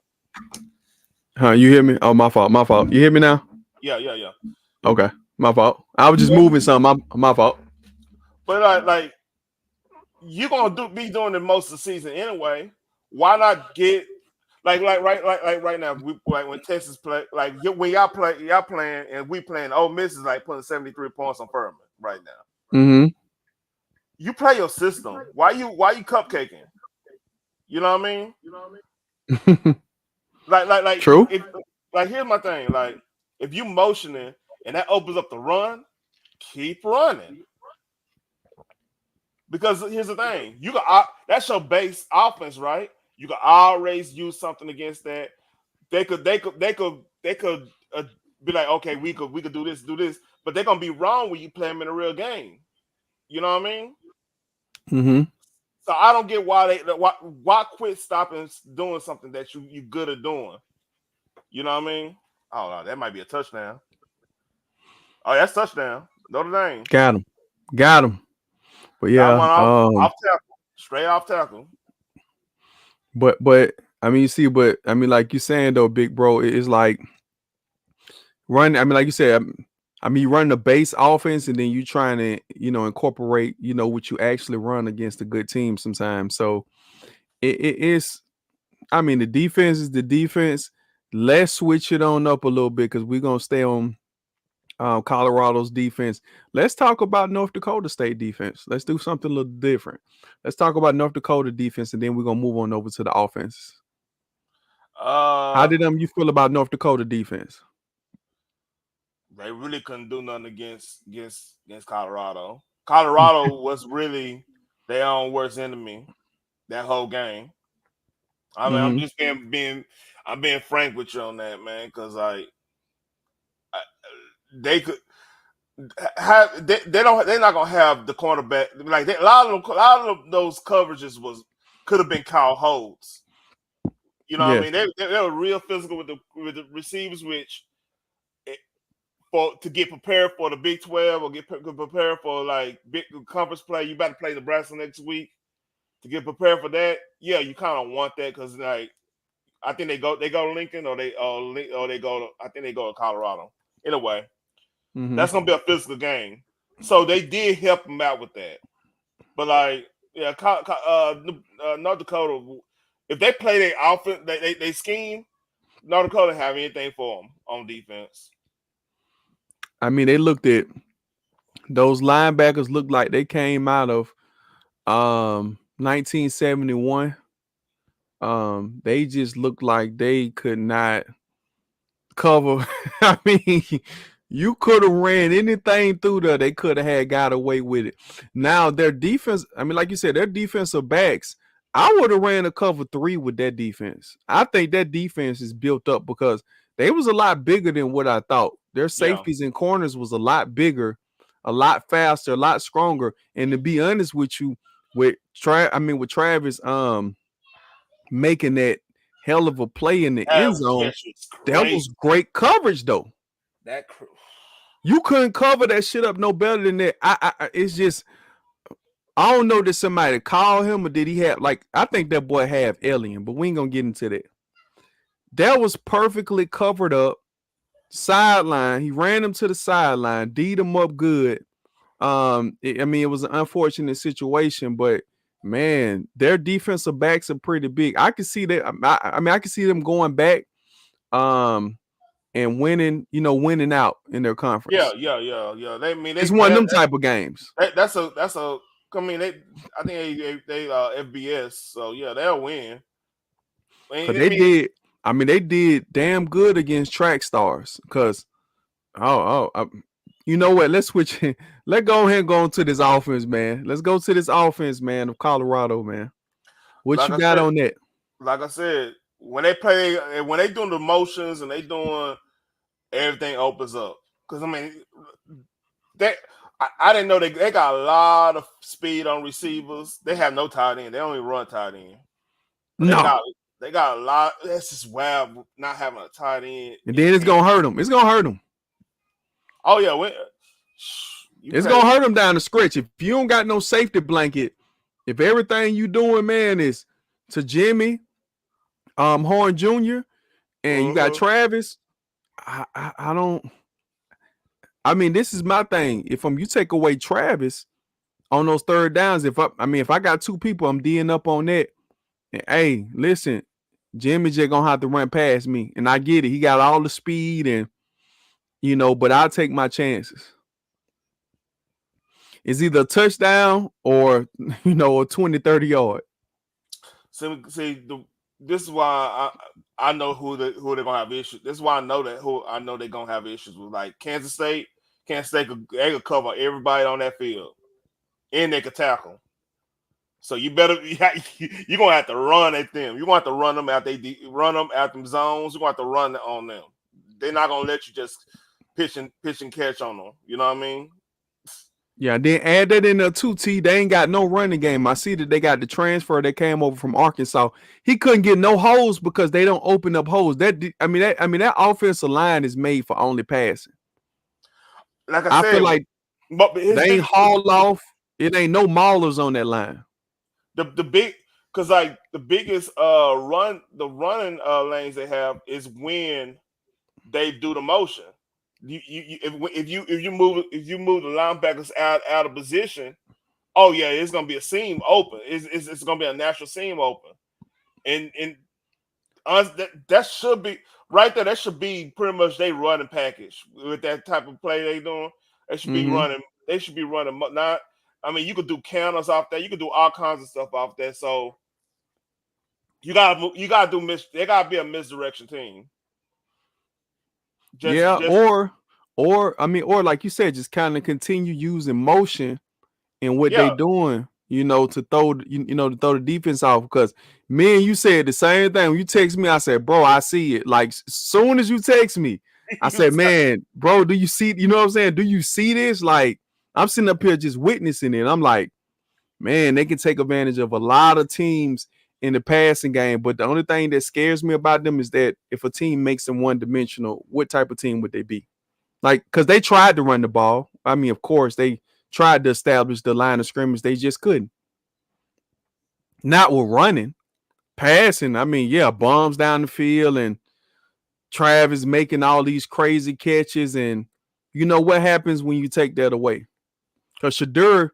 Huh, you hear me? Oh, my fault. My fault. You hear me now? Yeah. Okay. My fault. I was just moving something. My fault. But like you gonna be doing it most of the season anyway. Why not get like right now? Like when Texas play, like when y'all playing and we playing. Ole Miss is like putting 73 points on Furman right now. Mm-hmm. You play your system. Why you cupcaking? You know what I mean? Like True. if like here's my thing. Like if you motioning and that opens up the run, keep running. Because here's the thing, you got that's your base offense, right? You can always use something against that. They could be like, okay, we could do this, but they're gonna be wrong when you play them in a real game. You know what I mean? Mm-hmm. So I don't get why quit stopping doing something that you good at doing. You know what I mean? Oh no, that might be a touchdown. Oh, that's touchdown. Notre Dame Got him. Got him. But got yeah. one off tackle, straight off tackle. But I mean, you see, but I mean, like you saying though, big bro, it's like run. I mean, like you said, I mean, you run the base offense, and then you trying to, incorporate, what you actually run against a good team sometimes. So it is. I mean, the defense is the defense. Let's switch it on up a little bit because we're gonna stay on Colorado's defense. Let's talk about North Dakota State defense. Let's do something a little different. Let's talk about North Dakota defense, and then we're gonna move on over to the offense. How Uh, did you feel about North Dakota defense? they really couldn't do nothing against Colorado. Colorado was really their own worst enemy that whole game. I mean, I'm Mm-hmm. just I'm being frank with you on that, man, because they could have they don't they're not gonna have the cornerback like a lot of those coverages could have been called holds. You know what I Yes. mean? They were real physical with the receivers, which for to get prepared for the Big 12 or get prepared for like big conference play. You about to play Nebraska next week to get prepared for that. Yeah, you kind of want that because like I think they go to Lincoln or they go to I think they go to Colorado. In a way, Mm-hmm. that's gonna be a physical game. So they did help them out with that. But like yeah, North Dakota, if they play their offense, they scheme. North Dakota have anything for them on defense. I mean, they looked at those linebackers looked like they came out of 1971. They just looked like they could not cover. I mean, you could have ran anything through there. They could have had got away with it. Now their defense, I mean, like you said, their defensive backs. I would have ran a cover 3 with that defense. I think that defense is built up because they was a lot bigger than what I thought. Their Yeah, safeties and corners was a lot bigger, a lot faster, a lot stronger. And to be honest with you, with Travis making that hell of a play in the that end zone, catch was that crazy. was great coverage though. That You couldn't cover that shit up no better than that. It's just I don't know, did somebody call him or did he have like I think that boy have alien, but we ain't gonna get into that. That was perfectly covered up sideline. He ran him to the sideline, D'd him up good. I mean, it was an unfortunate situation, but man, their defensive backs are pretty big. I can see that. I mean, I can see them going back, and winning out in their yeah, conference. They I mean It's one of them type of games. that's a. I mean I think they FBS. So yeah, they'll win. Cause I mean they did damn good against track stars. Cause you know what? Let's switch. Let's go ahead and go into this offense, man. Let's go to this offense, man, of Colorado, man. What like you I got said, on that? when they play when they doing the motions and they doing everything opens up. Because I mean they I didn't know they got a lot of speed on receivers. They have no tight end. They only run tight end. But No. they got a lot. That's just wild not having a tight end. And then it's gonna hurt them. It's gonna hurt them. Oh yeah, you It's play. gonna hurt them down the stretch. If you don't got no safety blanket, if everything you doing, man, is to Jimmy, Horn Jr. and you got Uh-huh. Travis, I don't. I mean, this is my thing. If you take away Travis on those third downs, if I got two people, I'm D'ing up on that. And, hey, listen, Jimmy just gonna have to run past me, and I get it. He got all the speed, and but I'll take my chances. It's either a touchdown or a 20, 30 yard. This is why I know who they're gonna have issues. This is why I know they're gonna have issues with like Kansas State. Kansas State they could cover everybody on that field, and they could tackle. So you're gonna have to run at them. You're gonna have to run them out. Run them out them zones. You're gonna have to run on them. They're not gonna let you just pitch and catch on them. You know what I mean? Yeah, then add that in there too, T. They ain't got no running game. I see that they got the transfer that came over from Arkansas. He couldn't get no holes because they don't open up holes. That offensive line is made for only passing. Like I I feel said, like but his they ain't biggest haul off. It ain't no maulers on that line. the big because like the biggest running lanes they have is when they do the motion. if you move the linebackers out of position, oh yeah, it's gonna be a seam open. It's gonna be a natural seam open, and us that should be right there. That should be pretty much they running package with that type of play they doing. They should be Mm-hmm. running. They should be running. Not. I mean, you could do counters off that. You could do all kinds of stuff off that. So you gotta do They gotta be a misdirection team. Just Yeah, just or like you said, just kind of continue using motion and what they yeah. doing, to throw to throw the defense off. Because me and you said the same thing. When you text me, I said, bro, I see it. Like soon as you text me, I said, man, bro, do you see? You know what I'm saying? Do you see this? Like I'm sitting up here just witnessing it. I'm like, man, they can take advantage of a lot of teams in the passing game. But the only thing that scares me about them is that if a team makes them one dimensional, what type of team would they be? Like, because they tried to run the ball. I mean, of course, they tried to establish the line of scrimmage. They just couldn't. Not with running, passing. I mean, yeah, bombs down the field and Travis making all these crazy catches. And you know what happens when you take that away? Because Shadur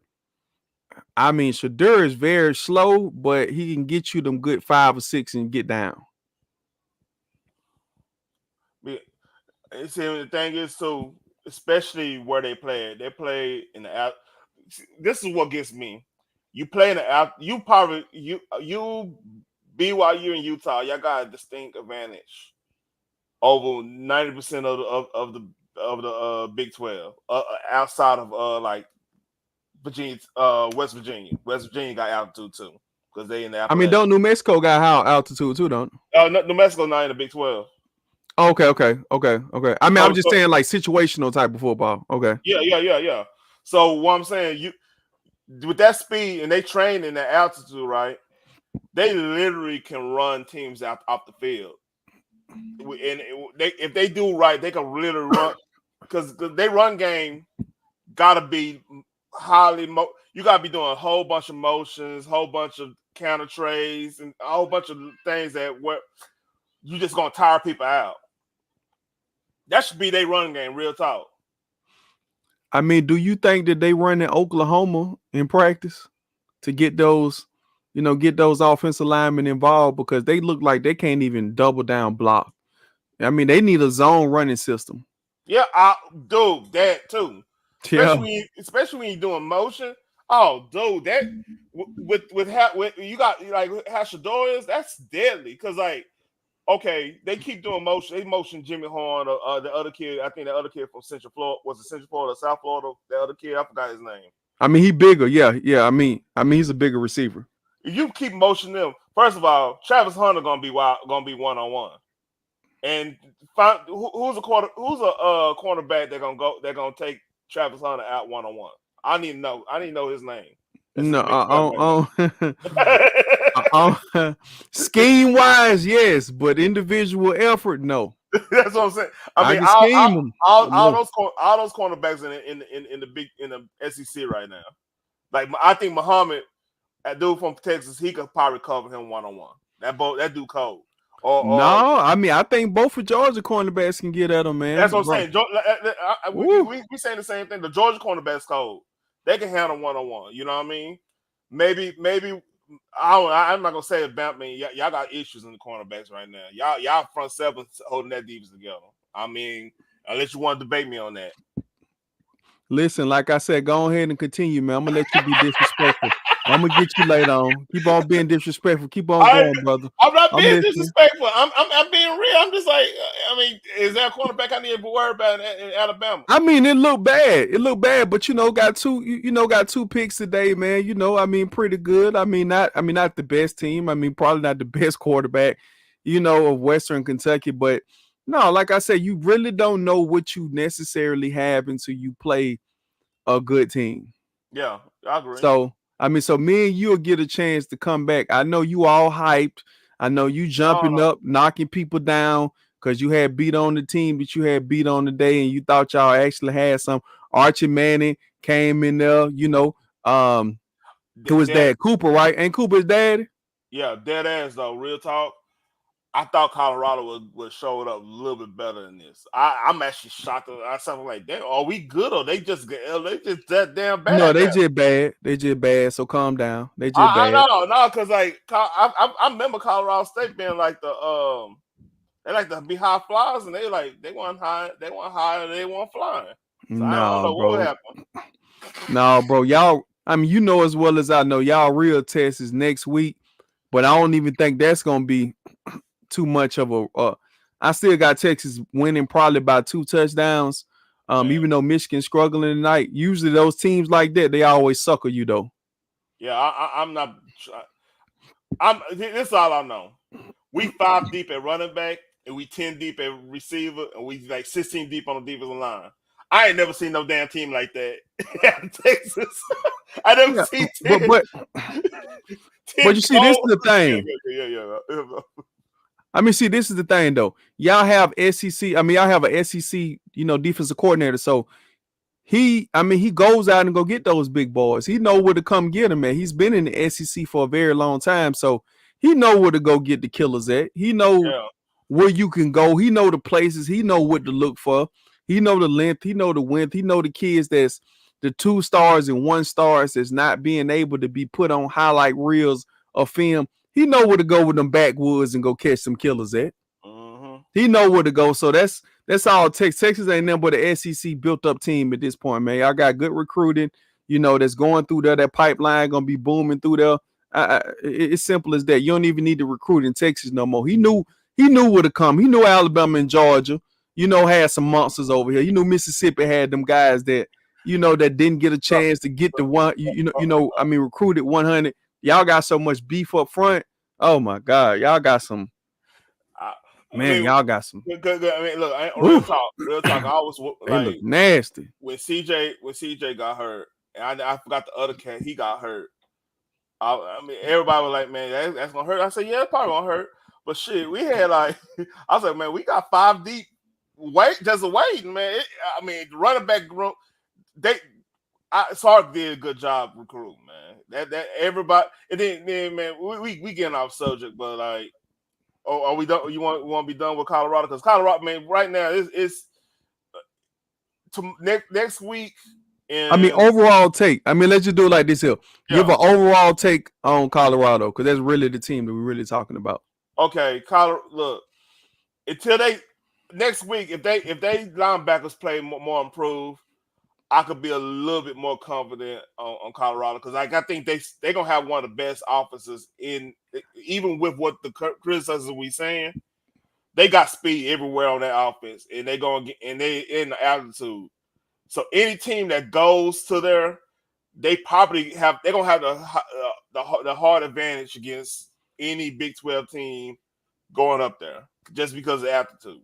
is very slow, but he can get you them good 5 or 6 and get down. See, the thing is, so especially where they play in the out. This is what gets me. You play in the out. You BYU and Utah. Y'all got a distinct advantage over 90% of the Big 12 outside of like Virginia, West Virginia. West Virginia got altitude too because they in the I mean, Appalachian. don't New Mexico got high altitude too, don't? New Mexico not in the Big 12. Okay. I mean, I'm So, just so saying like situational type of football. Okay. yeah. So what I'm saying, you with that speed and they train in that altitude, right? They literally can run teams out off the field, and if they do right, they can literally run because they run game gotta be highly. You gotta be doing a whole bunch of motions, whole bunch of counter trades, and a whole bunch of things that where you just gonna tire people out. That should be their run game, real talk. I mean, do you think that they run in Oklahoma in practice to get those offensive linemen involved because they look like they can't even double down block? I mean, they need a zone running system. Yeah, I do that too. Yeah. Especially when you're doing motion. Oh, dude, that with you got like how Shador is, that's deadly. Because like, okay, they keep doing motion. They motion Jimmy Horn, the other kid. I think the other kid from Central Florida was it Central Florida, or South Florida. The other kid, I forgot his name. I mean, he bigger. Yeah. I mean, he's a bigger receiver. If you keep motioning them, first of all, Travis Hunter gonna be 1-on-1, and who's a cornerback they're gonna take Travis Hunter out 1-on-1. I need to know his name. That's his No, big quarterback. scheme wise, yes, but individual effort, no. That's what I'm saying. I I mean, can scheme him. all No. those cornerbacks in the SEC right now. Like I think Muhammad, that dude from Texas, he could probably cover him 1-on-1. That dude cold. Or No, I mean, I think both of Georgia cornerbacks can get at him, man. that's what I'm Bro. saying. We saying the same thing. The Georgia cornerbacks cold. They can handle 1-on-1. You know what I mean? Maybe I'm not gonna say about me. Y'all got issues in the cornerbacks right now. Y'all front seven holding that defense together. I mean, unless you want to debate me on that. Listen, like I said, go ahead and continue, man. I'm gonna let you be disrespectful. I'm gonna get you later on. Keep on being disrespectful. Keep on going, brother. I'm not being listening. disrespectful. I'm being real. I'm just like, I mean, is there a cornerback I need to be worried about in Alabama? I mean, it looked bad. But got two picks today, man. I mean, pretty good. I mean, not the best team. I mean, probably not the best quarterback, of Western Kentucky. But no, like I said, you really don't know what you necessarily have until you play a good team. Yeah, I agree. So me and you'll get a chance to come back. I know you all hyped. I know you jumping up, knocking people down because you had beat on the team that you had beat on today, and you thought y'all actually had some. Archie Manning came in there, who is dad? Cooper, right? Ain't Cooper's dad? Yeah, dead ass though. Real talk. I thought Colorado would show it up a little bit better than this. I'm actually shocked. I something like, damn, are we good or they just that damn No, bad they now? just bad. They just bad. So calm down. They just I bad. know, no, because like I remember Colorado State being like they like to be high flyers and they want high, they want flying. So I don't No, know what bro. happened. No, bro. Y'all, I mean, you know as well as I know, y'all real test is next week, but I don't even think that's gonna be too much of a. I still got Texas winning probably by 2 touchdowns. Man, Even though Michigan's struggling tonight, usually those teams like that they always sucker you though. yeah, I'm not. This is all I know. We 5 deep at running back, and we 10 deep at receiver, and we like 16 deep on the defensive line. I ain't never seen no damn team like that in Texas. I never Yeah, seen but 10, but 10 but you see, this is cold. the Yeah, thing. yeah. I mean, see, this is the thing though. Y'all have SEC. I mean, y'all have a SEC, defensive coordinator. So he goes out and go get those big boys. He know where to come get them, man. He's been in the SEC for a very long time, so he know where to go get the killers at. He know Yeah. where you can go. He know the places. He know what to look for. He know the length. He know the width. He know the kids that's the 2 stars and 1 stars that's not being able to be put on highlight reels or film. He know where to go with them backwoods and go catch some killers at. Mm-hmm. He know where to go. So that's all it takes. Texas ain't nothing but an SEC built up team at this point, man. Y'all got good recruiting, that's going through there. That pipeline gonna be booming through there. It's simple as that. You don't even need to recruit in Texas no more. He knew where to come. He knew Alabama and Georgia, had some monsters over here. You knew Mississippi had them guys that, that didn't get a chance to get the one, recruited 100. Y'all got so much beef up front. Oh my God. Y'all got some, I, I man, mean, y'all got some. I mean, look, real Ooh, talk, real talk. I was they look like nasty. when CJ got hurt, and I forgot the other cat. He got hurt. I mean, everybody was like, "Man, that's gonna hurt." I said, "Yeah, it's probably gonna hurt." But shit, we had like, I was like, "Man, we got 5 deep. Wait, just waiting, man." I mean, the running back group, they, Sark did a good job recruiting, man. That everybody, and then man, we getting off subject, but like, oh, are we done? You want to be done with Colorado? Because Colorado, man, right now it's to next week, I mean, and overall take. I mean, let's just do it like this here. Give yeah, an overall take on Colorado, because that's really the team that we're really talking about. okay, Colorado. Look, until they next week, if they linebackers play more improved, I could be a little bit more confident on Colorado because like I think they gonna have one of the best offenses in even with what the criticisms we saying. They got speed everywhere on that offense, and they gonna get and they in the altitude. So any team that goes to there, they're gonna have the hard advantage against any Big 12 team going up there just because of altitude.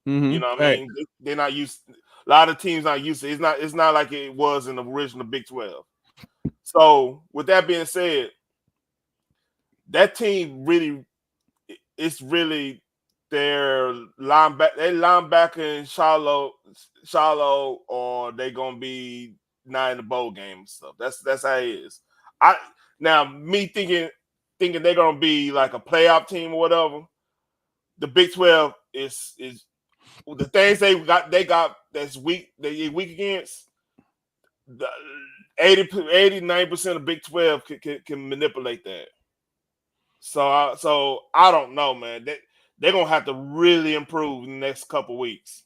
You know what I Right. mean? They're not used. A lot of teams not used to. It's not like it was in the original Big 12. So with that being said, that team really it's really their linebacker in shallow, or they gonna be not in the bowl game and stuff. That's how it is. I now me thinking they're gonna be like a playoff team or whatever. The Big 12 is the things they got that's weak they weak against. The 89% of Big 12 can manipulate that. So I don't know, man. They're gonna have to really improve in the next couple weeks.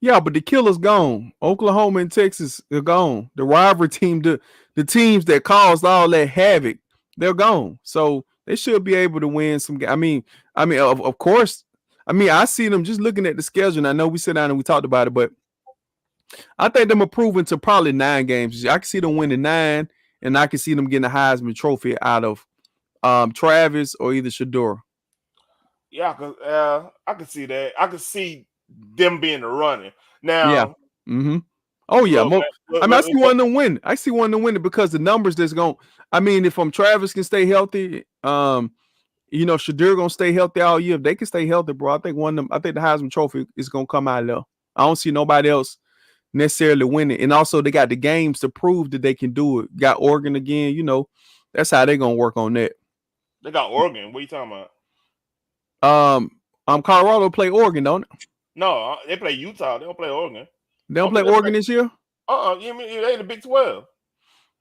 Yeah, but the killer's gone. Oklahoma and Texas are gone. The rivalry team, the teams that caused all that havoc, they're gone. So they should be able to win some. Of course. I mean, I see them just looking at the schedule. And I know we sat down and we talked about it, but I think them improving to probably 9 games. I can see them winning 9, and I can see them getting a Heisman Trophy out of Travis or either Shador. Yeah, I can see that. I can see them being the running. Yeah. Now, Mm-hmm. Oh yeah. look, man, I look, mean, I look, see one of them win. I see one of them winning because the numbers that's going. I mean, if Travis can stay healthy, Shadur gonna stay healthy all year. If they can stay healthy, bro, I think one of them. I think the Heisman Trophy is gonna come out of there. I don't see nobody else necessarily winning. And also, they got the games to prove that they can do it. Got Oregon again. That's how they gonna work on that. they got Oregon. What are you talking about? Um, Colorado play Oregon, don't it? No, they play Utah. They don't play Oregon. They I don't don't play think they play. Oregon this year. You mean they in the Big 12?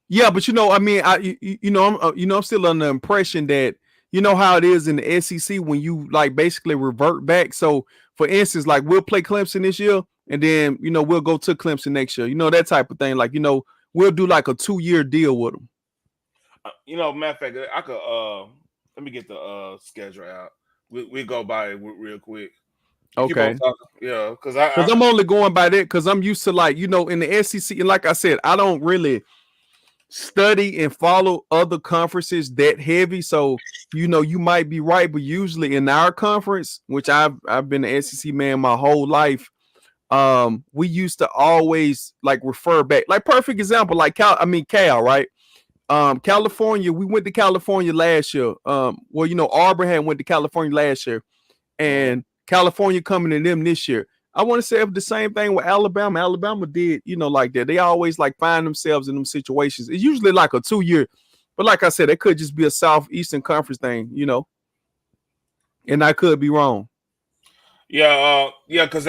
Yeah, but I mean, I'm still under the impression that you know how it is in the SEC when you like basically revert back. So, for instance, like we'll play Clemson this year, and then we'll go to Clemson next year. That type of thing. Like we'll do like a 2-year deal with them. Matter of fact, I could let me get the schedule out. We go by it real quick. You keep on Okay. talking, yeah, because I Because I'm only going by that because I'm used to like in the SEC, and like I said, I don't really study and follow other conferences that heavy. So you might be right, but usually in our conference, which I've been an SEC man my whole life, we used to always like refer back. Like perfect example, like Cal, right? California, we went to California last year. Auburn had went to California last year, and California coming to them this year. I want to say the same thing with Alabama. Alabama did, like that. They always like find themselves in them situations. It's usually like a 2-year, but like I said, it could just be a Southeastern Conference thing, and I could be wrong. Yeah, because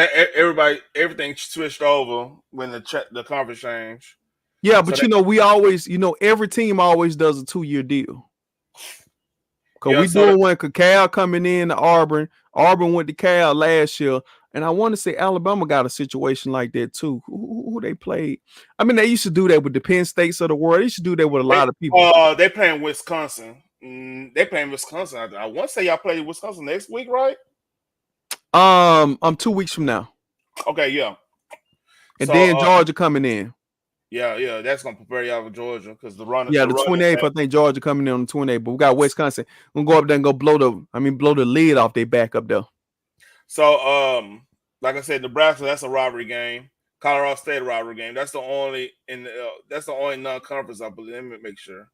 everything switched over when the conference changed. Yeah, So but that we always, every team always does a 2-year deal. Cause yeah, we so doing one. Cause Cal coming in to Auburn. Auburn went to Cal last year, and I want to say Alabama got a situation like that too. Who they played? I mean, they used to do that with the Penn States of the world. They used to do that with a they lot of people. they playing Wisconsin. They playing Wisconsin. I want to say y'all play Wisconsin next week, right? I'm 2 weeks from now, Okay, yeah. and So then Georgia coming in. yeah, that's gonna prepare y'all for Georgia because Yeah, the the running 28th. back. I think Georgia coming in on the 28th. But we got Wisconsin. We'll go up there and go blow the lid off their back up there. So like I said, Nebraska, that's a rivalry game. Colorado State rivalry game. That's the only that's the only non-conference I believe. Let me make sure.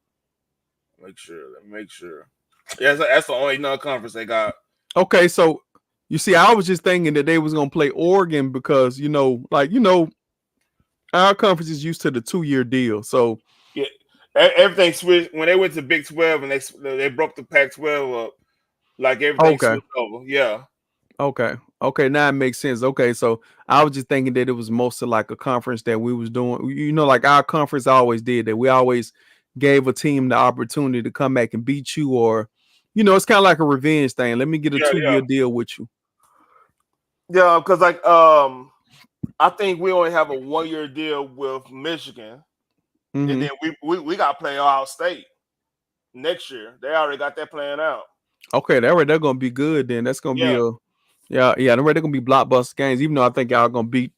Let me make sure. Yeah, that's the only non-conference they got. Okay, so you see, I was just thinking that they was gonna play Oregon because our conference is used to the 2-year deal. So Yeah, everything switched when they went to Big 12 and they broke the Pac-12 up. Like everything okay, switched over. Yeah, okay, now it makes sense. Okay, so I was just thinking that it was mostly like a conference that we was doing. Like our conference always did that. We always gave a team the opportunity to come back and beat you, or it's kind of like a revenge thing. Let me get a yeah, 2-year deal with you. yeah. Because like I think we only have a 1-year deal with Michigan, and Mm-hmm. then we got to play Ohio State next year. They already got that plan out. Okay, they're gonna be good then. That's gonna be Yeah, a they're gonna be blockbuster games. Even though I think y'all gonna beat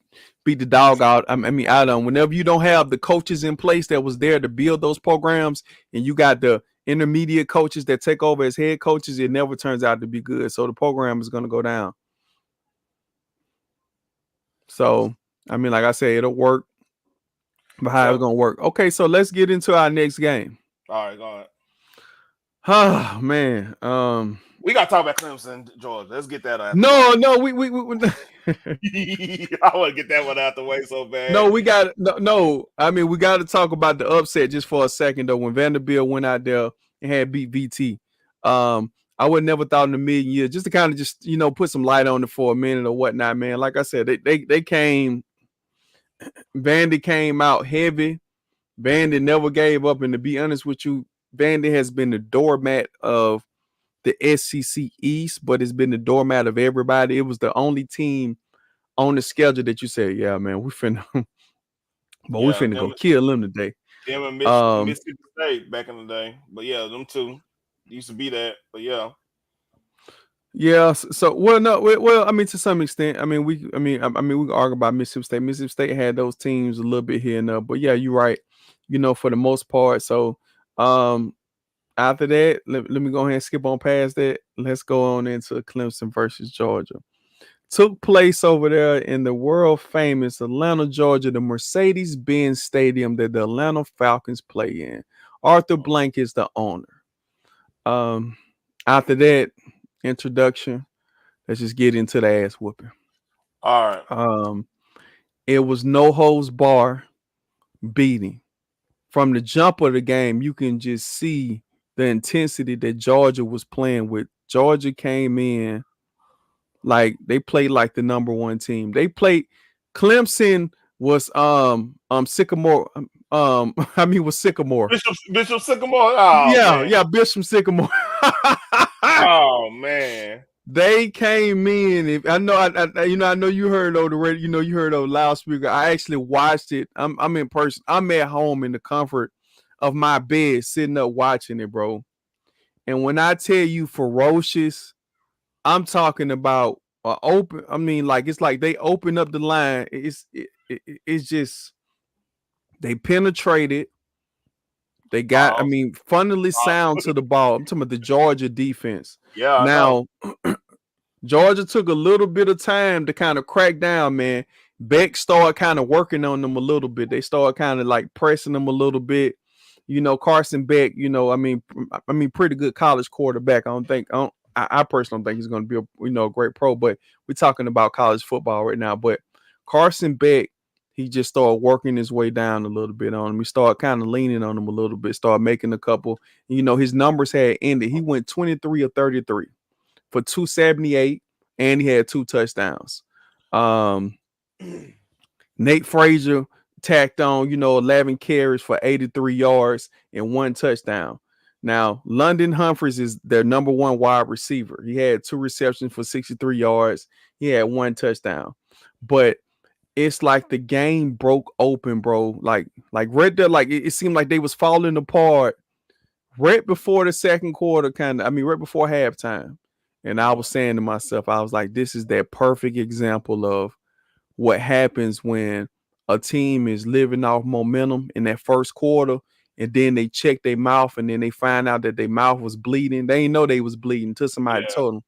the dog out. I mean, I don't. Whenever you don't have the coaches in place that was there to build those programs, and you got the intermediate coaches that take over as head coaches, it never turns out to be good. So the program is gonna go down. So I mean, like I said, it'll work, but how yeah. it's gonna work? Okay, so let's get into our next game. All right, go ahead. Oh man, We got to talk about Clemson, Georgia. Let's get that out the way. no, I want to get that one out the way so bad. No, we got no. I mean, we got to talk about the upset just for a second though. When Vanderbilt went out there and had beat VT, I would never thought in a million years just to kind of just put some light on it for a minute or whatnot, man. Like I said, they came. Vandy came out heavy. Vandy never gave up, and to be honest with you, Vandy has been the doormat of the SEC East, but it's been the doormat of everybody. It was the only team on the schedule that you said, "Yeah, man, we finna." But we Yeah, finna go kill them today. them and Um, Mississippi State back in the day. But yeah, them two used to be that. But yeah, yeah. So well, no, well, I mean, to some extent, I mean, we can argue about Mississippi State. Mississippi State had those teams a little bit here and there, but yeah, you're right. For the most part. So, after that, let me go ahead and skip on past that. Let's go on into Clemson versus Georgia. Took place over there in the world famous Atlanta, Georgia, the Mercedes-Benz Stadium that the Atlanta Falcons play in. Arthur Blank is the owner. Um, After that introduction, let's just get into the ass whooping. all right. Um, it was no holds bar beating. From the jump of the game, you can just see the intensity that Georgia was playing with Georgia came in like they played like the number one team. They played Clemson was Sycamore I mean was Sycamore. Bishop Sycamore. Oh Yeah, man. yeah, Bishop Sycamore. Oh man. They came in. If I know, I know you heard over the radio. You heard over loudspeaker. I actually watched it. I'm in person. I'm at home in the comfort of my bed, sitting up watching it, bro. And when I tell you ferocious, I'm talking about open. I mean, like it's like they open up the line. It's just they penetrated. They got. I Pause. mean, funnily sound to the ball. I'm talking about the Georgia defense. Yeah, I know. Now Georgia took a little bit of time to kind of crack down, man. Beck started kind of working on them a little bit. They started kind of like pressing them a little bit. Carson Beck, I mean, pretty good college quarterback. I personally don't think he's going to be a great pro, but we're talking about college football right now. But Carson Beck, he just started working his way down a little bit on him. He started kind of leaning on him a little bit, started making a couple. His numbers had ended. He went 23 or 33 for 278, and he had 2 touchdowns. Nate Frazier tacked on, 11 carries for 83 yards and 1 touchdown. Now, London Humphreys is their number 1 wide receiver. He had 2 receptions for 63 yards. He had 1 touchdown. But it's like the game broke open, bro. Like right there, like it seemed like they was falling apart right before the second quarter, right before halftime. And I was saying to myself, I was like, this is that perfect example of what happens when a team is living off momentum in that first quarter, and then they check their mouth, and then they find out that their mouth was bleeding. They didn't know they was bleeding until somebody Yeah. told them,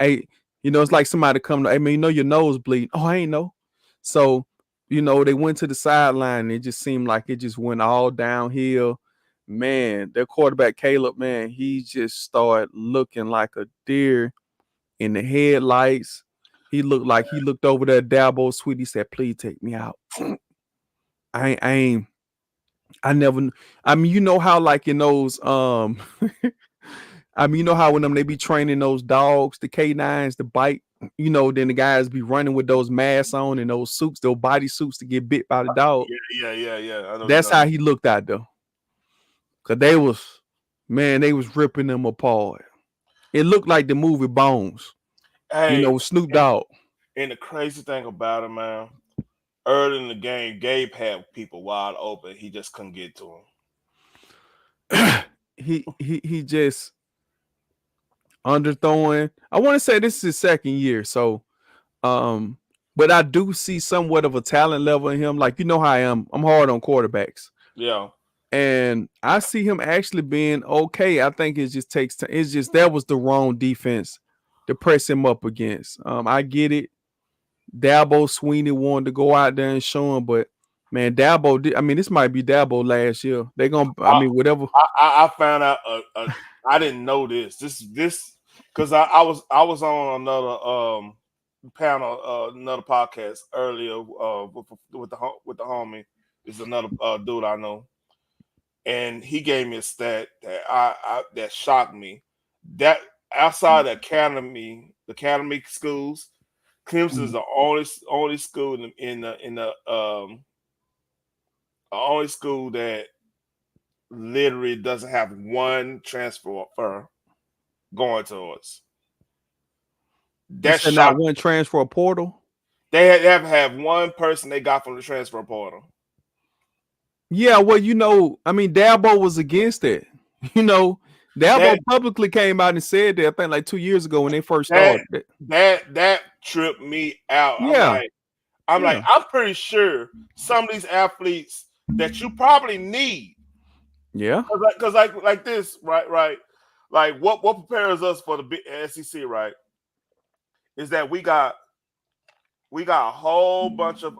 hey, it's like somebody come to, hey, man, your nose bleeding. Oh, I ain't know. So, they went to the sideline, and it just seemed like it just went all downhill. Man, their quarterback, Caleb, man, he just started looking like a deer in the headlights. He looked like he looked over there at Dabo Sweet. He said, please take me out. I never, I mean, how like in those, I mean, how when they be training those dogs, the K9s, to bite, then the guys be running with those masks on and those suits, those body suits to get bit by the dog. Yeah. I know what you're That's talking how about. he looked out though. Cause they was ripping them apart. It looked like the movie Bones, Hey, with Snoop Dogg. and the crazy thing about it, man, early in the game, Gabe had people wide open. He just couldn't get to he just underthrowing. I want to say this is his second year, so but I do see somewhat of a talent level in him. Like how I am. I'm hard on quarterbacks. Yeah. And I see him actually being okay. I think it just takes time. It's just that was the wrong defense to press him up against. I get it. Dabo Sweeney wanted to go out there and show him, but man, Dabo did. I mean, this might be Dabo last year. They're gonna. I I mean, whatever. I found out. I didn't know this because I was on another panel, another podcast earlier with the homie. Is another dude I know, and he gave me a stat that that shocked me. That outside the academy schools, Clemson is the only school in the only school that literally doesn't have one transfer for going towards. You That said not shocked. one transfer portal. They have had one person they got from the transfer portal. Yeah, well, I mean, Dabo was against it. You know, Dabo That publicly came out and said that, I think like 2 years ago when they first that started. that tripped me out. Yeah, yeah. I'm pretty sure some of these athletes that you probably need, Yeah. because like this, right, like what prepares us for the big SEC, right, is that we got a whole bunch of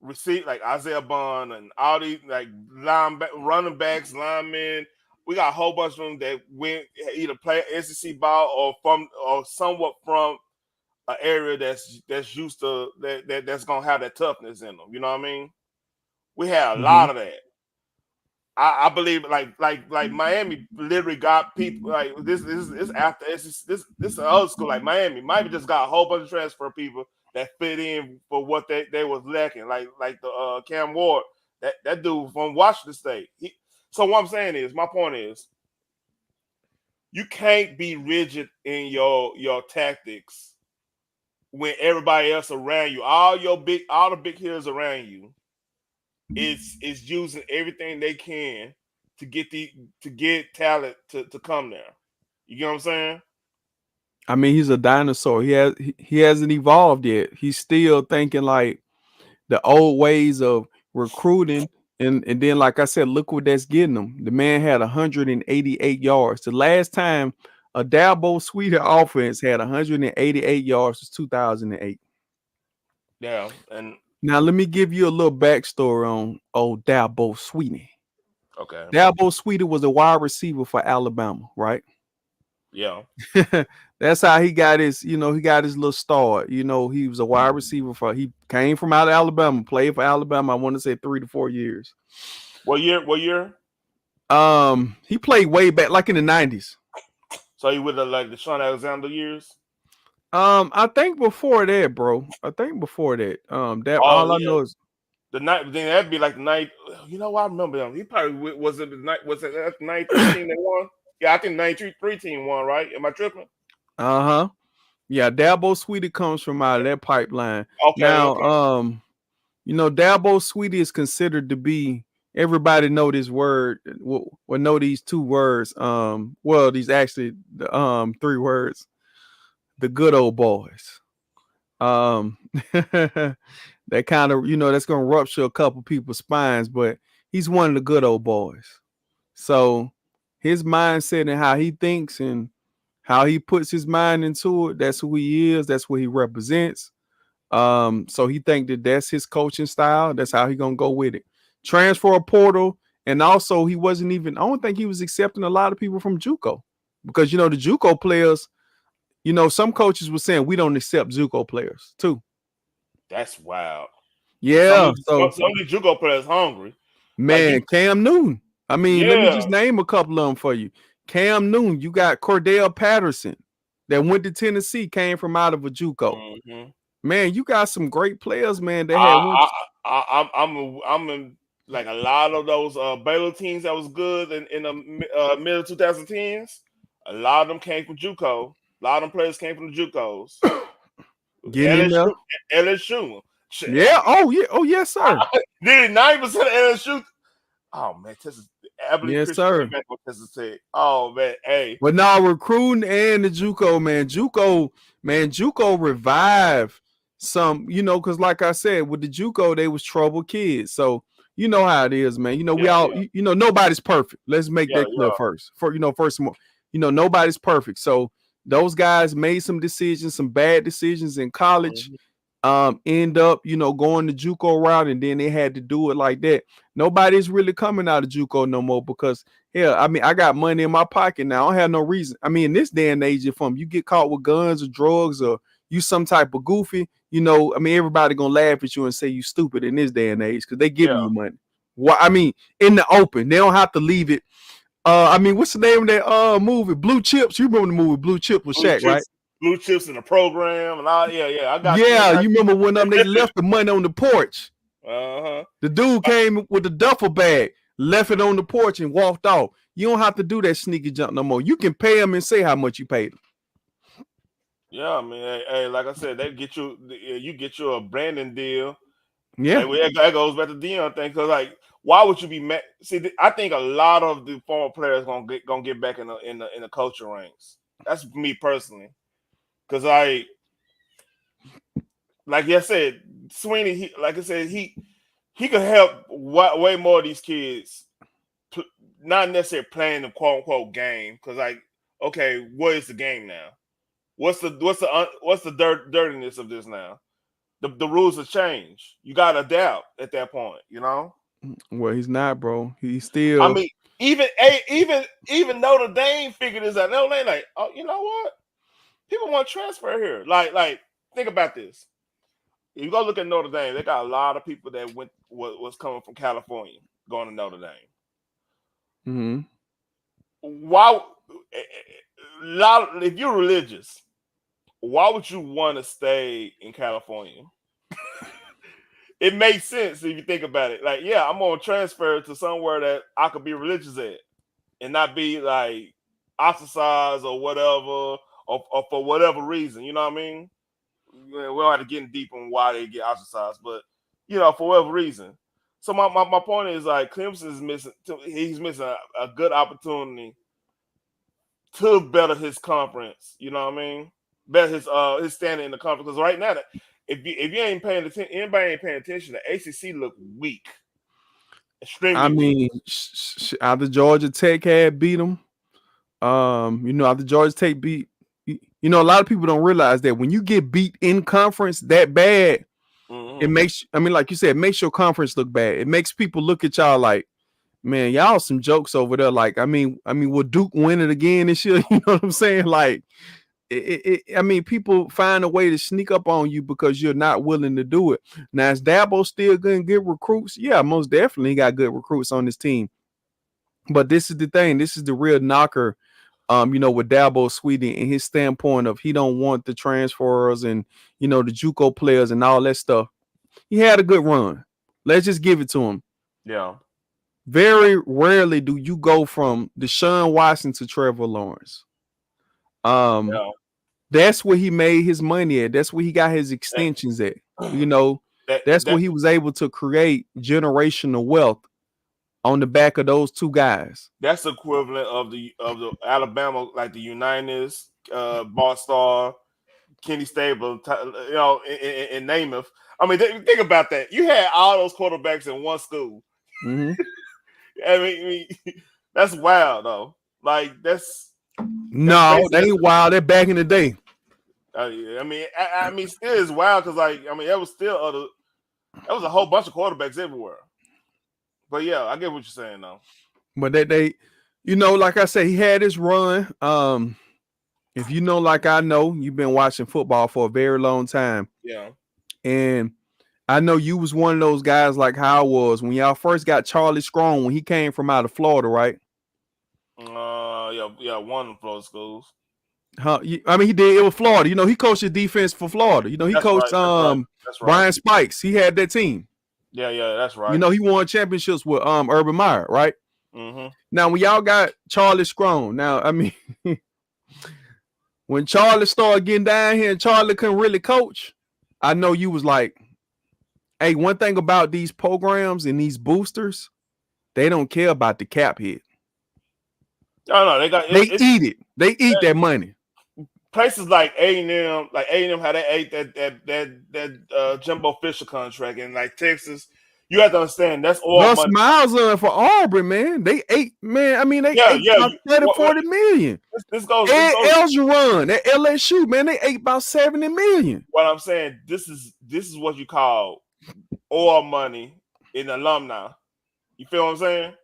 receipt like Isaiah Bond and all these like running backs, linemen. We got a whole bunch of them that went either play SEC ball or somewhat from an area that's used to that's gonna have that toughness in them. You know what I mean? We had a Hmm. lot of that. I believe like Miami literally got people like this after this old school like Miami just got a whole bunch of transfer people that fit in for what they was lacking like the Cam Ward that dude from Washington State. So what I'm saying is my point is you can't be rigid in your tactics when everybody else around you, all the big hitters around you, is using everything they can to get talent to come there. You get what I'm saying? I mean, he's a dinosaur. He hasn't evolved yet. He's still thinking like the old ways of recruiting. And then, like I said, look what that's getting him. The man had 188 yards. The last time a Dabo Sweeter offense had 188 yards was 2008. Yeah, and Now, let me give you a little backstory on old Dabo Sweeter. okay, Dabo Sweeter was a wide receiver for Alabama, right? yeah. That's how he got he got his little start. He was a wide receiver he came from out of Alabama, played for Alabama, I want to say 3 to 4 years. What year? What year? He played way back, like in the 90s. So you with the Sean Alexander years? I think before that, bro. I think before that. That Oh all I yeah, know is the night. Then that'd be like the night. You know what? I remember him. He probably was it the night. Was it that 93 team that won? Yeah, I think 93 team won. Right? Am I tripping? uh-huh. Yeah, Dabo Sweetie comes from out of that pipeline. Okay, Now, okay. Dabo Sweetie is considered to be, everybody know this word, will know these two words. Well, these actually three words. The good old boys. Um, that kind of, that's gonna rupture a couple people's spines, but he's one of the good old boys. So his mindset and how he thinks and how he puts his mind into it, that's who he is, that's what he represents. So he think that that's his coaching style. That's how he gonna go with it. Transfer portal, and also he wasn't even. I don't think he was accepting a lot of people from JUCO, because the JUCO players. Some coaches were saying we don't accept JUCO players too. That's wild. Some Yeah. of So some of these JUCO players hungry. Like you, man, Cam Newton. I mean, let me yeah. just name a couple of them for you. Cam Newton. You got Cordell Patterson that went to Tennessee, came from out of a JUCO. Mm-hmm. Man, you got some great players, man. That had went. I, I'm in like a lot of those Baylor teams that was good in the middle 2010s. A lot of them came from JUCO. A lot of them players came from the JUCOs. Getting in there. LSU, LSU. Shit, Yeah. Oh yeah. Oh yes, sir. nearly 90% of LSU. Oh man, Texas. I believe Yes, Christian came sir. back on Texas Tech. Oh man, hey, But now recruiting and the JUCO, man. JUCO revived some, because like I said, with the JUCO, they was troubled kids. So you know how it is, man. We yeah, all, yeah, nobody's perfect. Let's make yeah, that clear yeah. first. First of all, nobody's perfect. So those guys made some decisions, some bad decisions in college, Mm-hmm. end up, going the JUCO route, and then they had to do it like that. Nobody's really coming out of JUCO no more because, yeah, I mean, I got money in my pocket now. I don't have no reason. I mean, in this day and age, if you get caught with guns or drugs or you some type of goofy, I mean, everybody gonna laugh at you and say you stupid in this day and age because they Yeah. giving you money. What I mean, in the open, they don't have to leave it. I mean, what's the name of that movie? Blue Chips. You remember the movie Blue Chips with Blue Shaq, right? chips, blue chips in the program and all. Yeah, yeah. I got you. Yeah, you remember when they left the money on the porch. Uh huh. The dude came with the duffel bag, left it on the porch, and walked off. You don't have to do that sneaky jump no more. You can pay him and say how much you paid him. Yeah, I mean, hey, like I said, they get you. You get you a branding deal. Yeah. Like that goes back to Dion thing because like, why would you be mad? See, I think a lot of the former players gonna get back in the culture ranks. That's me personally, because like I said, Sweeney. Like I said, he could help way more of these kids. Not necessarily playing the quote unquote game, because like, okay, what is the game now? What's the dirtiness of this now? The rules have changed. You got to adapt at that point. Well, he's not, bro. He's I still. mean, even Notre Dame figured this out. Notre Dame like, oh, you know what? People want to transfer here. Like, think about this. If you go look at Notre Dame, they got a lot of people that was coming from California going to Notre Dame. Mm-hmm. Why? If you're religious, why would you want to stay in California? It makes sense if you think about it. Like, yeah, I'm gonna transfer to somewhere that I could be religious at and not be like ostracized or whatever, or for whatever reason. You know what I mean? We don't have to get in deep on why they get ostracized, but for whatever reason. So my point is like Clemson is missing. He's missing a good opportunity to better his conference. You know what I mean? Better his standing in the conference. Because right now, if you ain't paying attention, anybody ain't paying attention. The ACC look weak, I extremely weak. mean, after Georgia Tech had beat them, after Georgia Tech beat, a lot of people don't realize that when you get beat in conference that bad, it Mm-hmm. makes, like you said, it makes your conference look bad. It makes people look at y'all like, man, y'all some jokes over there. Like, will Duke win it again this year? You know what I'm saying? Like, people find a way to sneak up on you because you're not willing to do it. Now, is Dabo still going to get recruits? Yeah, most definitely he got good recruits on this team. But this is the thing. This is the real knocker, with Dabo Sweetie and his standpoint of he don't want the transfers and, the JUCO players and all that stuff. He had a good run. Let's just give it to him. Yeah. Very rarely do you go from Deshaun Watson to Trevor Lawrence. Yeah. That's where he made his money at. That's where he got his extensions at. That's where he was able to create generational wealth on the back of those two guys. That's equivalent of the Alabama, like the Unitas, Boss Star, Kenny Stable, in Namath. I mean, think about that. You had all those quarterbacks in one school. Mm-hmm. I mean, that's wild though. Like that's no, that ain't wild. That back in the day. I mean, still is wild because that was still that was a whole bunch of quarterbacks everywhere. But yeah, I get what you're saying though. But they like I said, he had his run. If like I know, you've been watching football for a very long time. Yeah. And I know you was one of those guys like how I was when y'all first got Charlie Strong when he came from out of Florida, right? Yeah, one of Florida schools. He did it with Florida. He coached the defense for Florida. He that's coached right. Brian Spikes. He had that team. Yeah, that's right. He won championships with Urban Meyer, right? Mm-hmm. Now when y'all got Charlie Strong, when Charlie started getting down here and Charlie couldn't really coach, I know you was like, hey, one thing about these programs and these boosters, they don't care about the cap hit. No, they eat it. They eat that money. Places like A&M, how they ate that Jimbo Fisher contract, and like Texas, you have to understand that's all Russ money. Miles on for Auburn, man. They ate, man. They ate about 30-40 million. This goes. Elgeron at LSU, man. They ate about 70 million. What I'm saying, this is what you call oil money in alumni. You feel what I'm saying?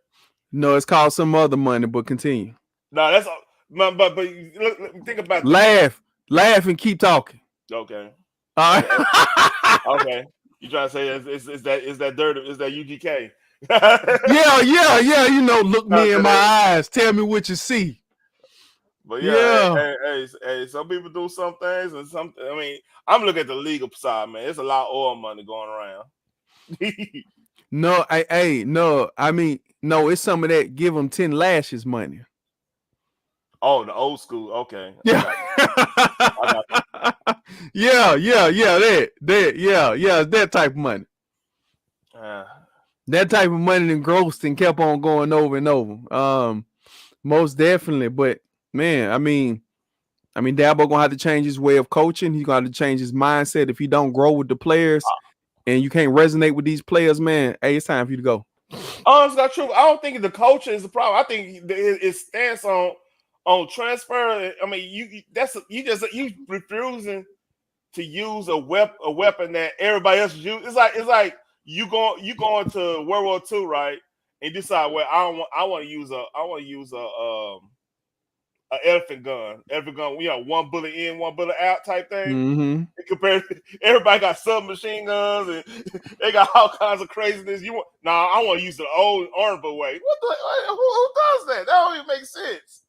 No, it's called some other money, but continue. No, that's but look, think about laugh and keep talking. Okay. All right. Okay. You trying to say is that dirt? Is that UGK? yeah. Look me in my eyes. Tell me what you see. But hey, some people do some things, and some. I'm looking at the legal side, man. There's a lot of oil money going around. No, no. It's some of that give them 10 lashes money. Oh, the old school. Okay. Yeah. Yeah. That type of money. That type of money engrossed and kept on going over and over. Most definitely. But man, Dabo gonna have to change his way of coaching. He's gonna have to change his mindset if he don't grow with the players and you can't resonate with these players, man. Hey, it's time for you to go. Oh, it's not true. I don't think the coaching is the problem. I think it stands on transfer. You refusing to use a weapon that everybody else use. It's like you going to World War II, right? And decide, well, I want to use elephant gun. Elephant gun, one bullet in, one bullet out type thing. Mm-hmm. Compared to everybody got submachine guns and they got all kinds of craziness. I want to use the old honorable way. Who does that? That don't even make sense.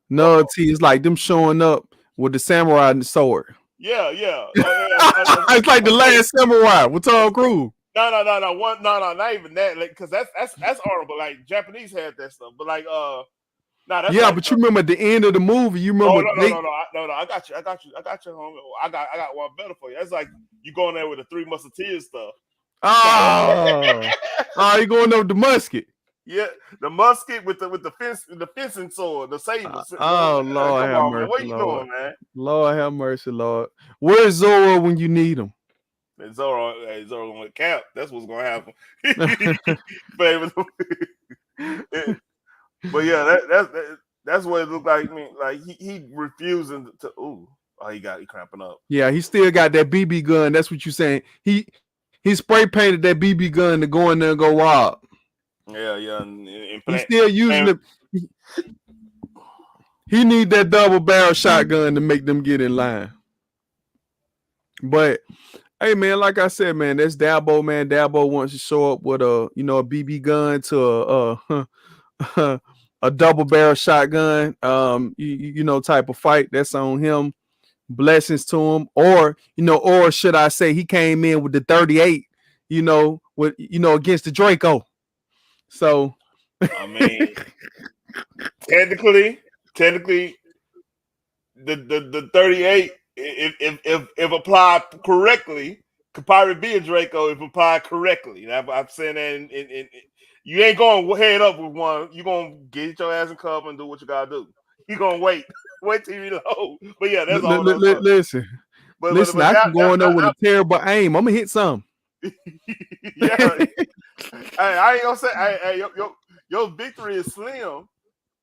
No, T. It's like them showing up with the samurai and the sword. Yeah. It's like the last samurai with Tom Cruise. No, not even that. Because that's honorable. Like Japanese had that stuff, but like that's but you remember at the end of the movie, you remember? No. I got you, homie. I got one better for you. That's like you going there with the Three Musketeers stuff. You going there with the musket? Yeah, the musket with the fencing sword, the saber. Lord have mercy, what you doing, man? Lord have mercy, Lord. Where's Zoro when you need him? Zoro with Cap. That's what's gonna happen. But yeah, that's what it looked like. I mean, like he refusing to. He cramping up. Yeah, he still got that BB gun. That's what you saying. He spray painted that BB gun to go in there and go rob. Yeah. He's still using it. He need that double barrel shotgun to make them get in line. But hey, man, like I said, man, that's Dabo, man. Dabo wants to show up with a BB gun to a double barrel shotgun, type of fight. That's on him. Blessings to him, or should I say he came in with the 38, against the Draco. So, I mean, technically, the 38, if applied correctly, could probably be a Draco if applied correctly. I'm saying that you ain't going head up with one. You gonna get your ass in cover and do what you gotta do. You gonna wait till you reload. But yeah, that's all. Listen, I can go in there with a terrible aim. I'm gonna hit some. Yeah, I ain't gonna say. Hey, your victory is slim.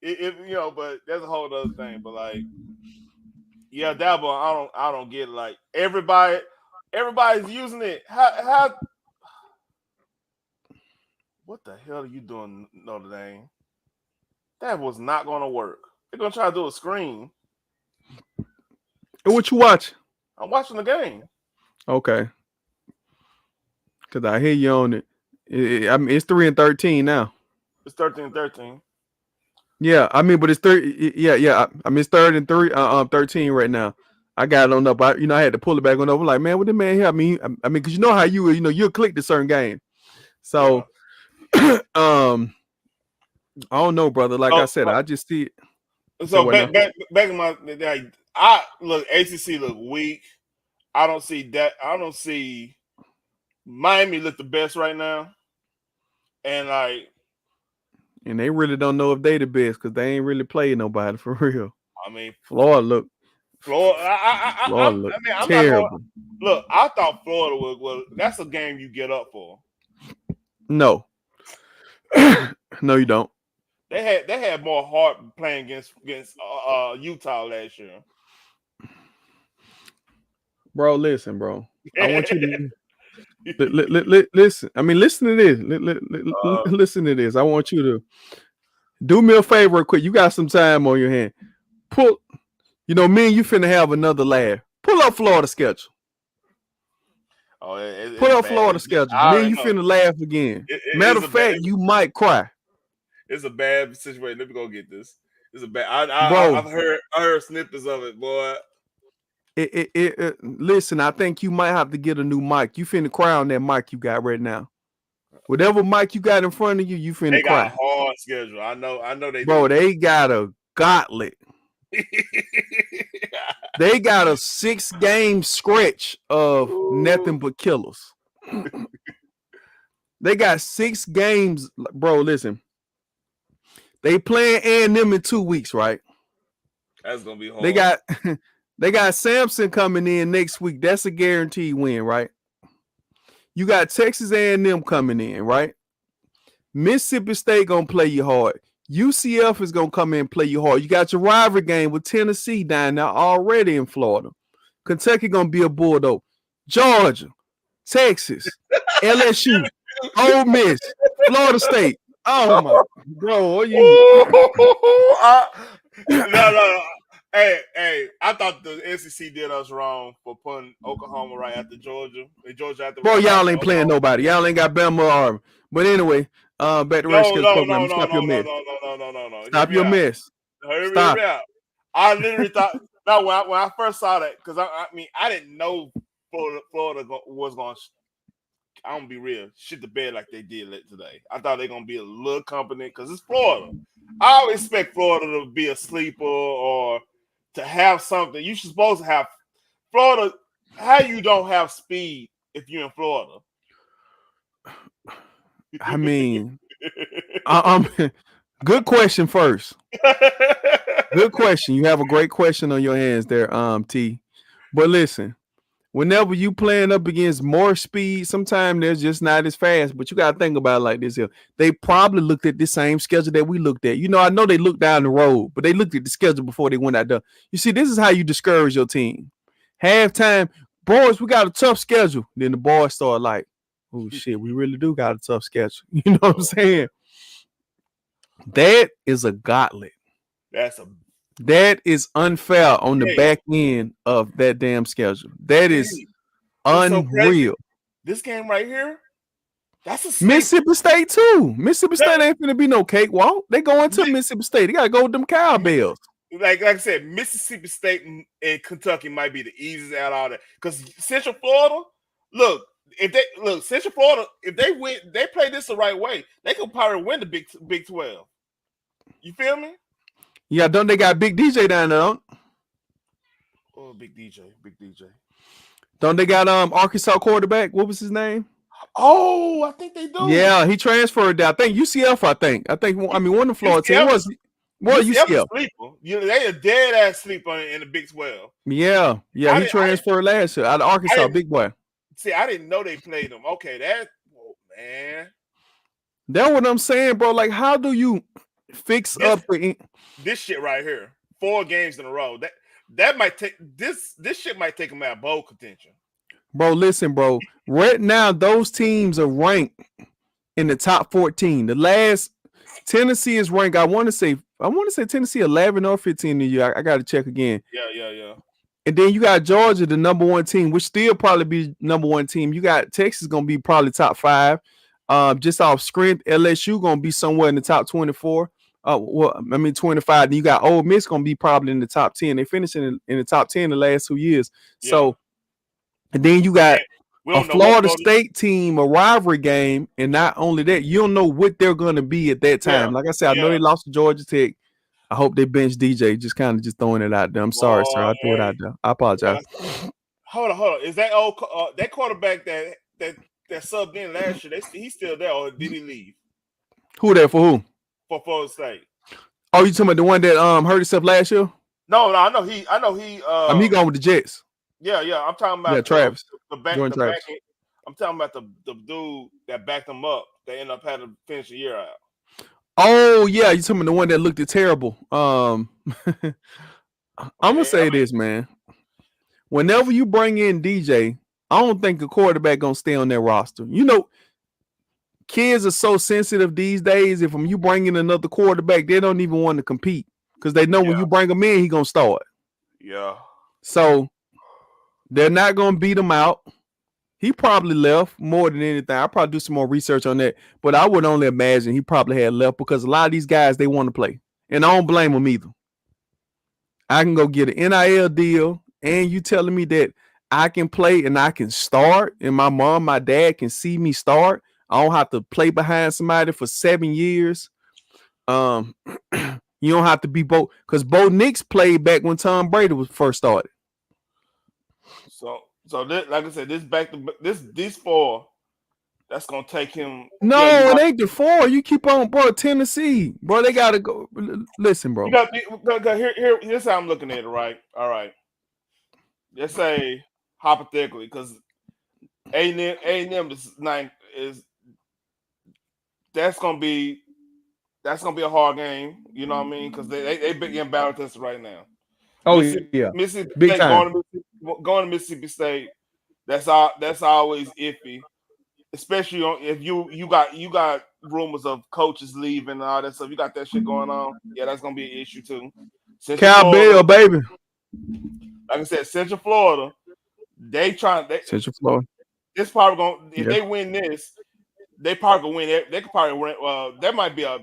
But that's a whole other thing. But like, yeah, Dabo, I don't get it. Like everybody's using it. How? What the hell are you doing, Notre Dame? That was not gonna work. They're gonna try to do a screen. What you watch? I'm watching the game. Okay. Cause I hear you on it. I mean, it's 3-13 now. It's 13-13. Yeah, I mean, but it's 30. Yeah. I mean, it's 13 right now. I got it on up. I had to pull it back on up. I'm like, man, what the man here? I mean, because you know how you'll click to certain game. So, yeah. I don't know, brother. Like I said, I just see it. So back in my, look, ACC look weak. I don't see that. I don't see Miami look the best right now, and they really don't know if they the best because they ain't really played nobody for real. I mean, Florida look I'm terrible. Look, I thought Florida was that's a game you get up for. No, no, you don't. They had more heart playing against Utah last year. Bro, listen, bro. I want you to listen. I mean, listen to this. Listen to this. I want you to do me a favor real quick. You got some time on your hand. Me and you finna have another laugh. Pull up Florida schedule. Pull up Florida schedule. Me and you finna laugh again. Matter of fact, you might cry. It's a bad situation. Let me go get this. It's a bad. I've heard snippets of it, boy. Listen, I think you might have to get a new mic. You finna cry on that mic you got right now. Whatever mic you got in front of you, you finna cry. They got a hard schedule. I know they. Bro, they got a gauntlet. They got a 6-game stretch of nothing but killers. They got 6 games, bro. Listen, they playing A&M in 2 weeks, right? That's gonna be hard. They got Samson coming in next week. That's a guaranteed win, right? You got Texas A&M coming in, right? Mississippi State gonna play you hard. UCF is gonna come in and play you hard. You got your rivalry game with Tennessee down there already in Florida. Kentucky gonna be a bulldog. Georgia, Texas, LSU, Ole Miss, Florida State. Oh my, bro, what you? No. Hey, I thought the SEC did us wrong for putting Oklahoma right after Georgia. And Georgia Bro, right y'all after ain't playing Oklahoma. nobody. Y'all ain't got Bama or Auburn. But anyway, back to Red No, Schedule no, no, program. no, Stop no, your no, mess. no, no, no, no, no, no. Hear Stop me your out. mess. Hear Stop. me out. I literally thought no when I first saw that because I mean I didn't know Florida was going. I'm gonna be real, shit the bed like they did today. I thought they're gonna be a little company because it's Florida. I always expect Florida to be a sleeper or to have something. You should supposed to have Florida. How you don't have speed if you're in Florida? I mean, good question first. Good question. You have a great question on your hands there, T. But listen, whenever you playing up against more speed, sometimes they're just not as fast. But you gotta think about it like this here. They probably looked at the same schedule that we looked at. You know, I know they looked down the road, but they looked at the schedule before they went out there. You see, this is how you discourage your team. Halftime, boys, we got a tough schedule. Then the boys start like, oh shit, we really do got a tough schedule. You know what I'm saying? That is a gauntlet. That's a That is unfair on the hey, back end of that damn schedule. That is hey. What's so crazy? unreal. This game right here, that's a sleeper. Mississippi State too. Mississippi That, State ain't gonna be no cakewalk. They going to Mississippi State. They gotta go with them cowbells. like I said, Mississippi State and Kentucky might be the easiest out of all that. Because Central Florida, look, Central Florida, if they win, they play this the right way, they could probably win the Big 12. You feel me? Yeah, don't they got Big DJ down there? Oh, Big DJ. Don't they got Arkansas quarterback? What was his name? Oh, I think they do. Yeah, he transferred there. I think UCF. I mean one of the Florida team UCF, was UCF is UCF. a sleeper. They a dead ass sleeper in the Big 12. Yeah, I he didn't, I, transferred last year out of I Arkansas. didn't Big boy. see. I didn't know they played them. Okay, man. That's what I'm saying, bro. Like, how do you fix This up the? this shit right here, 4 games in a row. That might take this shit might take them out of bowl contention. Bro, listen, bro. Right now, those teams are ranked in the top 14. The last Tennessee is ranked. I want to say Tennessee 11 or 15 in the year. I got to check again. Yeah. And then you got Georgia, the number one team, which still probably be number one team. You got Texas gonna be probably top 5. Just off strength, LSU gonna be somewhere in the top 24. 25. Then you got Ole Miss gonna be probably in the top 10. They finished in the top 10 the last 2 years. Yeah. So, and then you got We a don't know what Florida State team, a rivalry game, and not only that, you don't know what they're gonna be at that time. Like I said, I know they lost to Georgia Tech. I hope they bench DJ. Just throwing it out there. I'm sorry, sir. I threw it out there. I apologize. Hold on. Is that old that quarterback that subbed in last year? He's still there, or did he leave? Who that for who? For Florida State. Oh, you talking about the one that hurt himself last year? No, I know he. I mean, he going with the Jets. Yeah. I'm talking about Travis. Travis. I'm talking about the dude that backed him up. They ended up having to finish the year out. Oh yeah, you talking about the one that looked terrible. I'm gonna say this, man. Whenever you bring in DJ, I don't think a quarterback gonna stay on their roster. You know, kids are so sensitive these days. If you bring in another quarterback, they don't even want to compete because they know when you bring him in, he gonna start. Yeah. So they're not gonna beat him out. He probably left more than anything. I'll probably do some more research on that, but I would only imagine he probably had left because a lot of these guys they want to play, and I don't blame them either. I can go get an NIL deal, and you telling me that I can play and I can start, and my mom, my dad can see me start. I don't have to play behind somebody for 7 years. You don't have to be Bo, because Bo Nix played back when Tom Brady was first started. So this, like I said, these 4, that's gonna take him. No, it ain't the 4. You keep on, bro. Tennessee, bro. They gotta go. Listen, bro. Here's how I'm looking at it. Right. All right. Let's say hypothetically, because A&M is that's gonna be a hard game. You know what I mean? Because they getting battle tested right now. Oh yeah, Mississippi big State time. going to Mississippi State. That's always iffy, especially if you got rumors of coaches leaving and all that stuff. You got that shit going on. Yeah, that's gonna be an issue too. Central Florida, Cowbell, baby. like I said, Central Florida, they trying. Central Florida. This probably gonna if Yeah. they win this, they probably gonna win. They could probably win. That might be a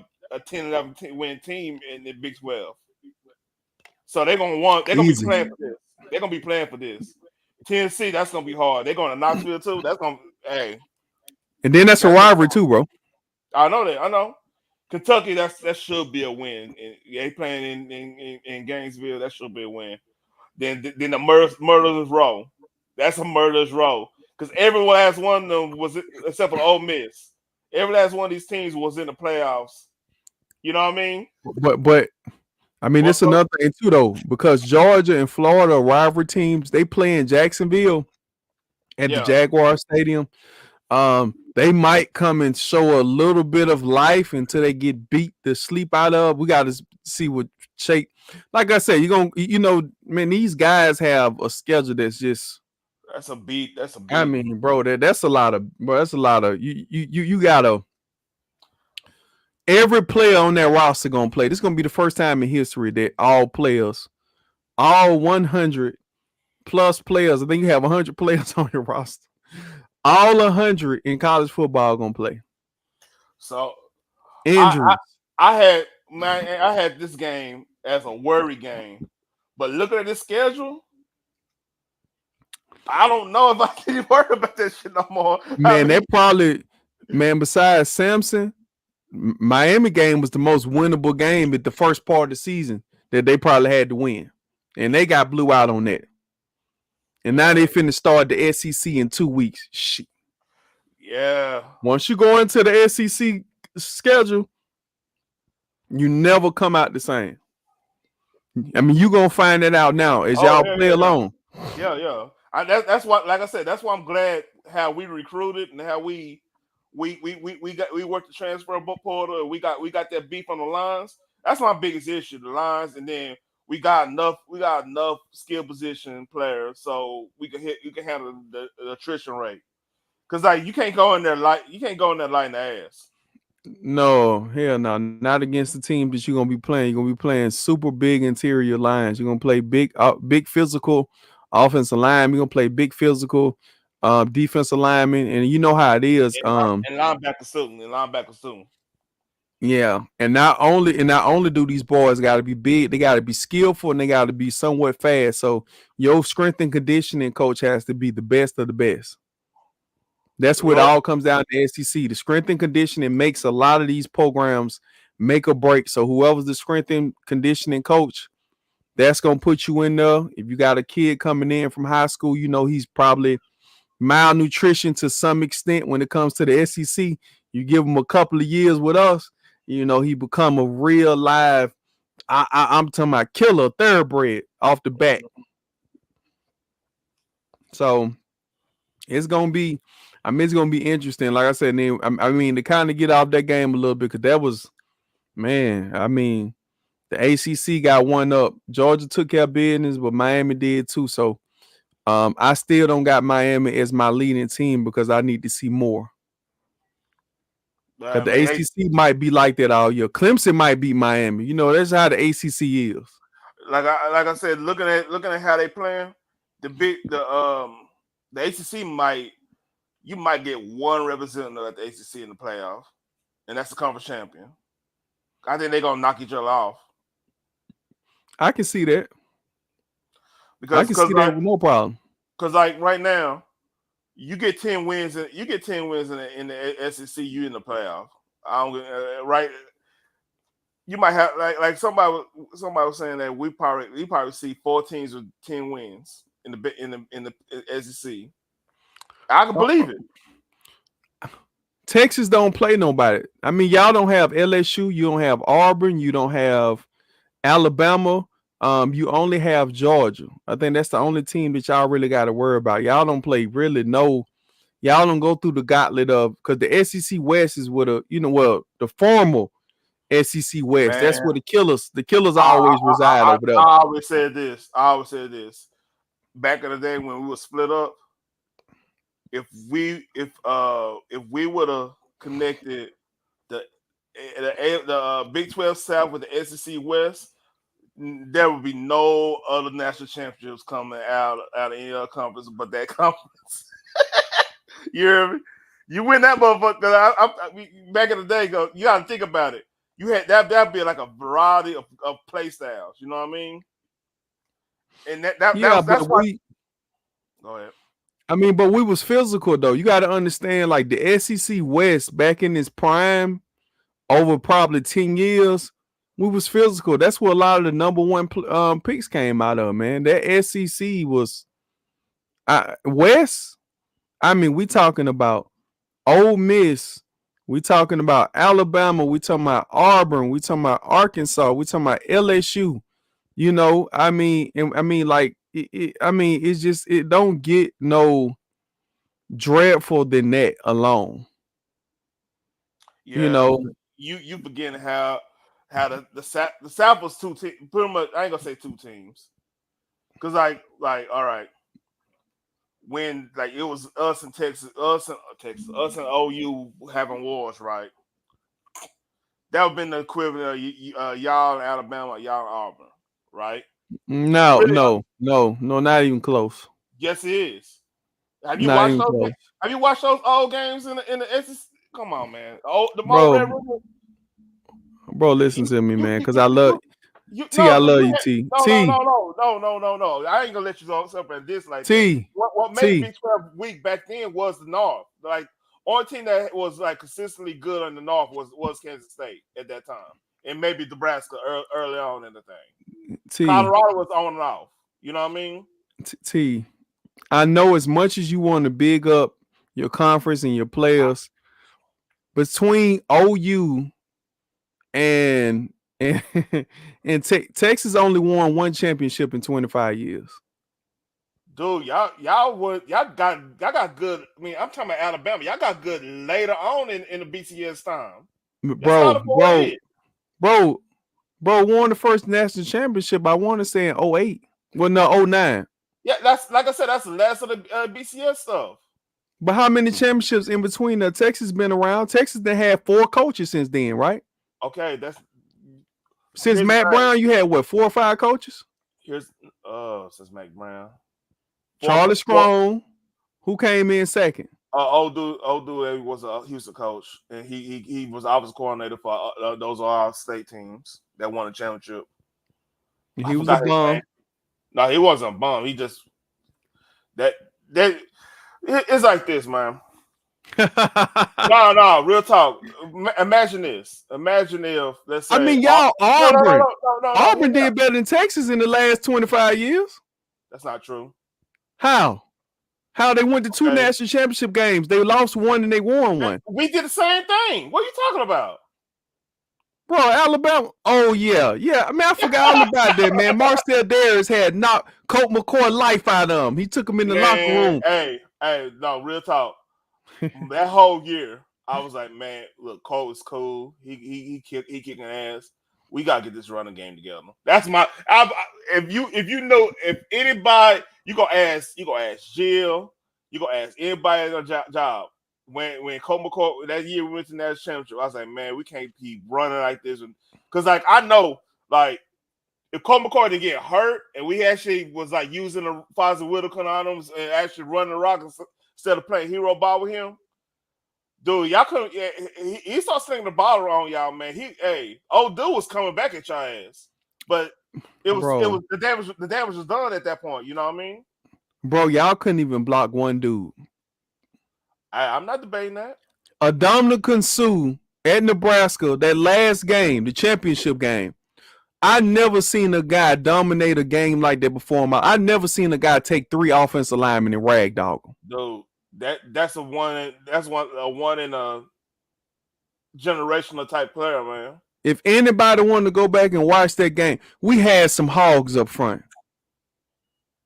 10-11 win team in the Big 12. So they're gonna want. They're gonna be Easy. playing for this. They're gonna be playing for this. Tennessee, that's gonna be hard. They're going to Knoxville too. That's gonna. Hey, And then that's a that's gonna be rivalry hard. too, bro. I know that. I know. Kentucky, that should be a win. And they playing in Gainesville, that should be a win. Then the murderers row. That's a murderers row because every last one of them was except for Ole Miss. Every last one of these teams was in the playoffs. You know what I mean? But I mean, Well, it's another thing too, though, because Georgia and Florida are rivalry teams. They play in Jacksonville at the yeah, Jaguar Stadium. They might come and show a little bit of life until they get beat the sleep out of. We got to see what shape. Like I said, man, these guys have a schedule that's just. that's a beat. That's a I beat. mean, bro, that's a lot of. Bro, that's a lot of. You gotta. Every player on that roster gonna play. This is gonna be the first time in history that all players, all 100 plus players. I think you have 100 players on your roster. All 100 in college football gonna play. So I, Injuries. I had this game as a worry game, but looking at this schedule, I don't know if I can worry about that shit no more. I Man, mean, that probably, man, besides Samson, Miami game was the most winnable game at the first part of the season that they probably had to win. And they got blew out on that. And now they finna start the SEC in 2 weeks. Shit. yeah. Once you go into the SEC schedule, you never come out the same. I mean, you're gonna find that out now as Oh y'all yeah, play yeah, yeah, along. yeah. That's why, like I said, that's why I'm glad how we recruited and how we worked the transfer portal. We got that beef on the lines. That's my biggest issue, the lines, and then we got enough skill position players so you can handle the attrition rate. Cause like you can't go in there lighting the ass. No, hell no, not against the team that you're gonna be playing. You're gonna be playing super big interior lines. You're gonna play big physical offensive line. You're gonna play big physical defensive lineman, and you know how it is. And linebacker soon. Yeah, and not only do these boys got to be big, they got to be skillful and they got to be somewhat fast. So your strength and conditioning coach has to be the best of the best. That's what it Well, all comes down to SEC. The strength and conditioning makes a lot of these programs make or break. So whoever's the strength and conditioning coach, that's gonna put you in there. If you got a kid coming in from high school, you know he's probably malnutrition to some extent when it comes to the SEC. You give him a couple of years with us, you know he become a real live. I'm talking about killer thoroughbred off the bat. So it's gonna be, I mean, it's gonna be interesting. Like I said, I mean, to kind of get off that game a little bit because that was, man. I mean, the ACC got one up. Georgia took care of business, but Miami did too. So, I still don't got Miami as my leading team because I need to see more. Because I the mean, they ACC might be like that all year. Clemson might beat Miami. You know, that's how the ACC is. like I said, looking at how they playing, the ACC might get one representative at the ACC in the playoff, and that's the conference champion. I think they're gonna knock each other off I can see that. I because can because see that like with no problem. because like right now you get 10 wins in the SEC, you in the playoff. I don't right. You might have like somebody was saying that we probably see 4 teams with 10 wins in the SEC. I can believe it. Texas don't play nobody. I mean, y'all don't have LSU, you don't have Auburn, you don't have Alabama. You only have Georgia. I think that's the only team that y'all really got to worry about. Y'all don't play really no. Y'all don't go through the gauntlet of because the SEC West is with the formal SEC West. That's Man, where the killers I, always reside I, over there. I always said this. Back in the day when we were split up, if we would have connected the the Big 12 South with the SEC West, there would be no other national championships coming out of any other conference but that conference. You hear me? You win that motherfucker. Back in the day, go. You got to think about it. You had that'd be like a variety of play styles. You know what I mean? And Yeah, that's but why. Go ahead. I mean, but we was physical though. You got to understand, like the SEC West back in its prime, over probably 10 years, we was physical. That's where a lot of the number one picks came out of, man. That SEC was West. I mean, we talking about Ole Miss. We talking about Alabama. We talking about Auburn. We talking about Arkansas. We talking about LSU. You know, I mean, like, I mean, it's just it don't get no dreadful than that alone. You Yeah, know, you begin how the South was two teams. Pretty much, I ain't gonna say two teams, because like all right, when like it was us and Texas, us and OU having wars, right? That would have been the equivalent of y'all in Alabama, y'all in Auburn, right? no, Really? no, no, no, not even close. Yes, it is. Have you Not watched even those? close, Have you watched those old games in the SEC? Come on, man. Oh, the old bro. Red River. Bro, listen You to me, you man, you because I you, love you, you T. no I no love you you, had, T. no no T. no no no no no no. I ain't gonna let you go up and this like that. T. What made T. Big 12 weak back then was the North. Like only team that was like consistently good in the North was Kansas State at that time, and maybe Nebraska early on in the thing. T. Colorado was on and off. You know what I mean? T. I know as much as you want to big up your conference and your players, between OU and and, Texas only won one championship in 25 years. Dude, y'all got good. I mean, I'm talking about Alabama. Y'all got good later on in the BCS time. Y'all Bro, started 4-8. bro, bro won the first national championship. I want to say in '08. Well, no, '09. Yeah, that's like I said. That's the last of the BCS stuff. But how many championships in between? Texas been around. Texas done had 4 coaches since then, right? Okay, that's Since here's the Matt thing. Brown, you had what, 4 or 5 coaches? Here's since Mac Brown, Charlie four. Strong, who came in second. Old dude was a Houston coach, and he was offensive coordinator for those Ohio State teams that won the championship. I He was a forgot his name. bum. No, he wasn't a bum. He just that that it's like this, man. No, real talk. Imagine this. Imagine if, let's I say, mean, y'all, Auburn. no. Hear Auburn me out. did better than Texas in the last 25 years. That's not true. How? How they went to 2 Okay, national championship games. They lost one and they won one. we did the same thing. What are you talking about? Bro, Alabama. Oh, yeah. Yeah. I mean, I forgot all about that, man. Marcel Darius had knocked Colt McCoy life out of him. He took him in the locker Man, room. hey, no, real talk. That whole year, I was like, man, look, Cole is cool. He kicking ass. We gotta get this running game together. That's if you know if anybody you gonna ask Jill, you gonna ask anybody on job. When Cole McCoy that year we went to the national championship, I was like, man, we can't keep running like this. Because like I know, like if Cole McCoy didn't get hurt and we actually was like using the Fonzie Whittle condoms and actually running the rock instead of playing hero ball with him, dude, y'all couldn't. Yeah, he started slinging the ball around y'all, man. Old dude was coming back at y'all ass, but it was Bro, the damage was done at that point. You know what I mean? y'all couldn't even block one dude. I'm not debating that. Adamna Sue at Nebraska, that last game, the championship game. I never seen a guy dominate a game like that before. I never seen a guy take 3 offensive linemen and ragdoll them. Dude, that's a one. That's one in a generational type player, man. If anybody wanted to go back and watch that game, we had some hogs up front.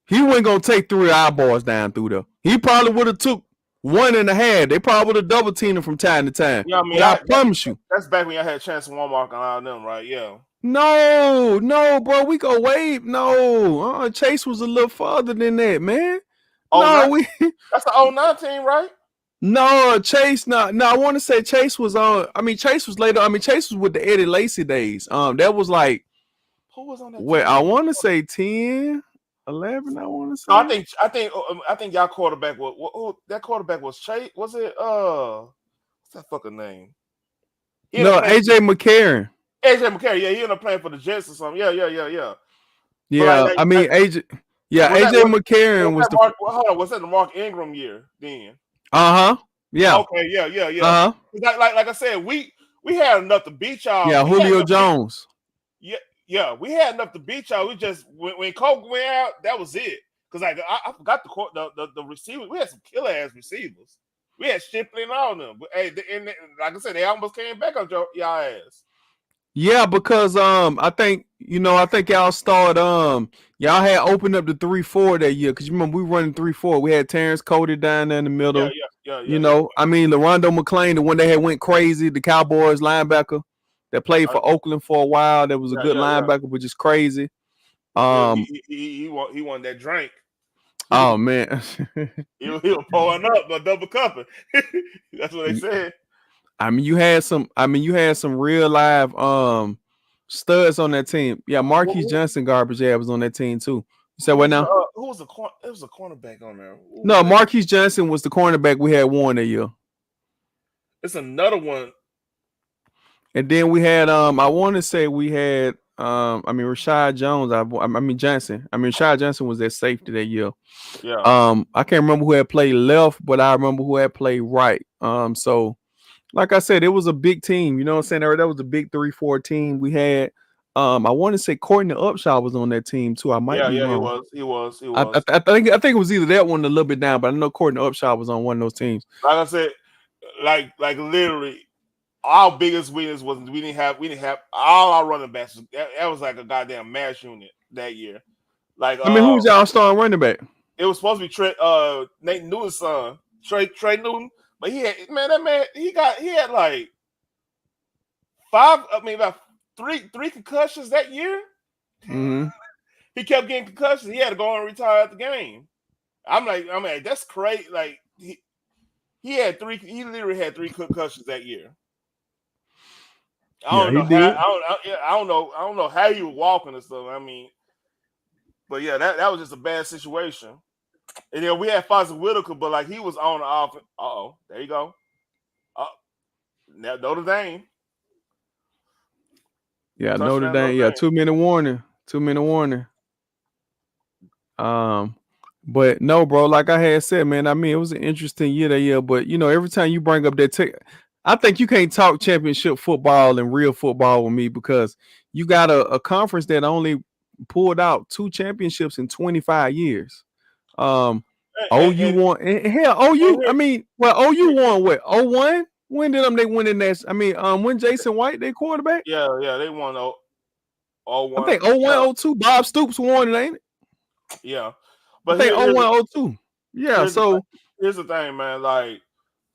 He wasn't gonna take 3 eyeballs down through there. He probably would have took 1.5. They probably would have double teamed him from time to time. Yeah, I mean, But I promise you, that's back when I had a chance to warm up on all them, right? Yeah. no, bro, we go way no. Chase was a little farther than that, man. Oh, No, that's the 09 team, right? No, Chase. No. I want to say Chase was on. I mean, Chase was later. I mean, Chase was with the Eddie Lacy days. That was like Who was on that what I team? want to say 10, 11. I want to No, say. I think y'all quarterback was who, that quarterback was Chase. Was it what's that fucking name? He ended up No, playing AJ McCarron. AJ McCarry. Yeah, he ended up playing for the Jets or something. Yeah. But Yeah, I mean AJ. Yeah, was that AJ was McCarron was that the. Mark? Well, hold on, was that the Mark Ingram year then? Uh huh. Yeah. Okay, yeah. Uh huh. Like I said, we had enough to beat y'all. Yeah, We had Julio enough. Jones. Yeah, we had enough to beat y'all. We just when Coke went out, that was it. Because like I forgot the receivers. We had some killer ass receivers. We had Shipley and all of them. But hey, and like I said, they almost came back on y'all ass. Yeah, because I think y'all started y'all had opened up the 3-4 that year because you remember we running 3-4. We had Terrence Cody down there in the Yeah, middle. yeah. I mean LaRondo McClain, the one that had went crazy, the Cowboys linebacker that played Uh, for Oakland for a while. That was a good yeah. linebacker, but just crazy. Yeah, Um, he won that drink. oh man. He was pouring up, but double cupping. That's what they said. You had some real live studs on that team. Yeah, Marquise Who, Johnson garbage was on that team too. You said who what was now? who was the it was a cornerback on there? Who was No, that? Marquise Johnson was the cornerback we had won that year. It's another one. And then we had I want to say we had Rashad Jones. Johnson. Rashad Johnson was that safety that year. Yeah. I can't remember who had played left, but I remember who had played right. So like I said, it was a big team. You know what I'm saying? That was a big 3-4 team we had. I want to say Courtney Upshaw was on that team too. I might be Yeah, he wrong. was. He was. He I, I, was. I think I think it was either that one a little bit down, but I know Courtney Upshaw was on one of those teams. Like I said, like literally, our biggest weakness was we didn't have all our running backs. That was like a goddamn mash unit that year. Like I mean, who was y'all starting running back? it was supposed to be Nate Newton's son, Trey Newton, but he had like about three concussions that year. Mm-hmm. He kept getting concussions. He had to go and retire at the game. I'm like, that's crazy. Like he had three. He literally had three concussions that year. I Yeah, don't he know how. did. I don't know how he was walking and stuff. I mean, but yeah, that was just a bad situation. And then we had Foster Whitaker, but like he was on the offense. There you go. Notre Dame. Yeah, Notre Touchdown, Notre Dame. Yeah, Dame. 2-minute warning. 2-minute warning. Um, but no, bro. Like I had said, man. I mean, it was an interesting year that year. But every time you bring up that, I think you can't talk championship football and real football with me because you got a conference that only pulled out 2 championships in 25 years. OU And, won. And hell, OU. here, OU won what? 01. When did they win in that? When Jason White, they quarterback. yeah, they won all I one. think 01, Yeah, 02. Bob Stoops won it, ain't it? yeah. I But think 01, 02. Yeah. here's the So here's the thing, man. Like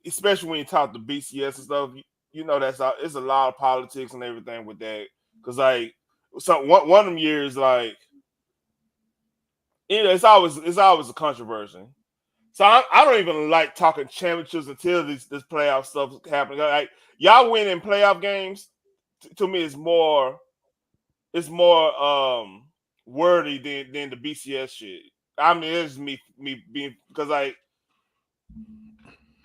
especially when you talk to BCS and stuff, you know it's a lot of politics and everything with that. Because like one of them years, like it's always a controversy. So I don't even like talking championships until this playoff stuff happens. Like y'all winning playoff games to me is more worthy than the BCS shit. I mean, it's me being because like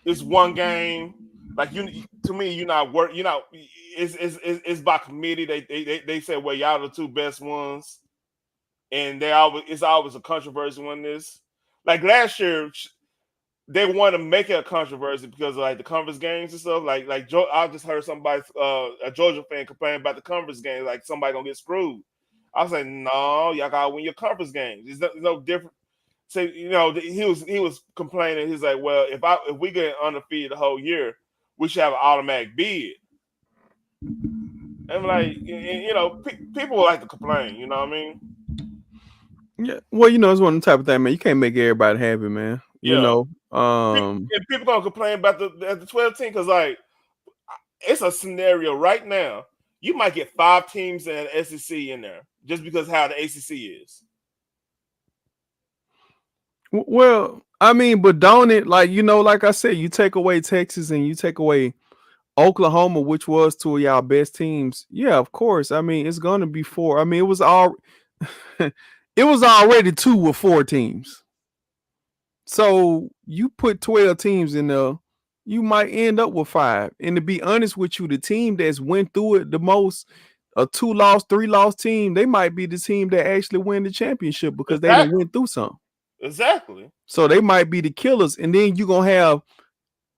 it's one game. Like to me, you're not work. You're not. It's by committee. They say, well, y'all the two best ones, and it's always a controversy on this. Like last year, they want to make it a controversy because of like the conference games and stuff. I just heard somebody, a Georgia fan, complain about the conference games. Like somebody gonna get screwed. I was like, no, y'all gotta win your conference games. It's no different. So he was complaining. He's like, well, if we get undefeated the whole year, we should have an automatic bid. And I'm like, people like to complain. You know what I mean? yeah. Well, it's one of the type of thing, man. You can't make everybody happy, man. Yeah. And people gonna complain about the 12 team because like it's a scenario right now. You might get 5 teams in the SEC in there just because how the ACC is. Well, I mean, but don't it like like I said, you take away Texas and you take away Oklahoma, which was two of y'all best teams. Yeah, of course. I mean, it's gonna be four. I mean, it was all it was already two with four teams. So you put 12 teams in there, you might end up with five. And to be honest with you, the team that's went through it the most, a 2-loss, 3-loss team, they might be the team that actually win the championship because they done Exactly. went through something. Exactly. So they might be the killers. And then you're gonna have,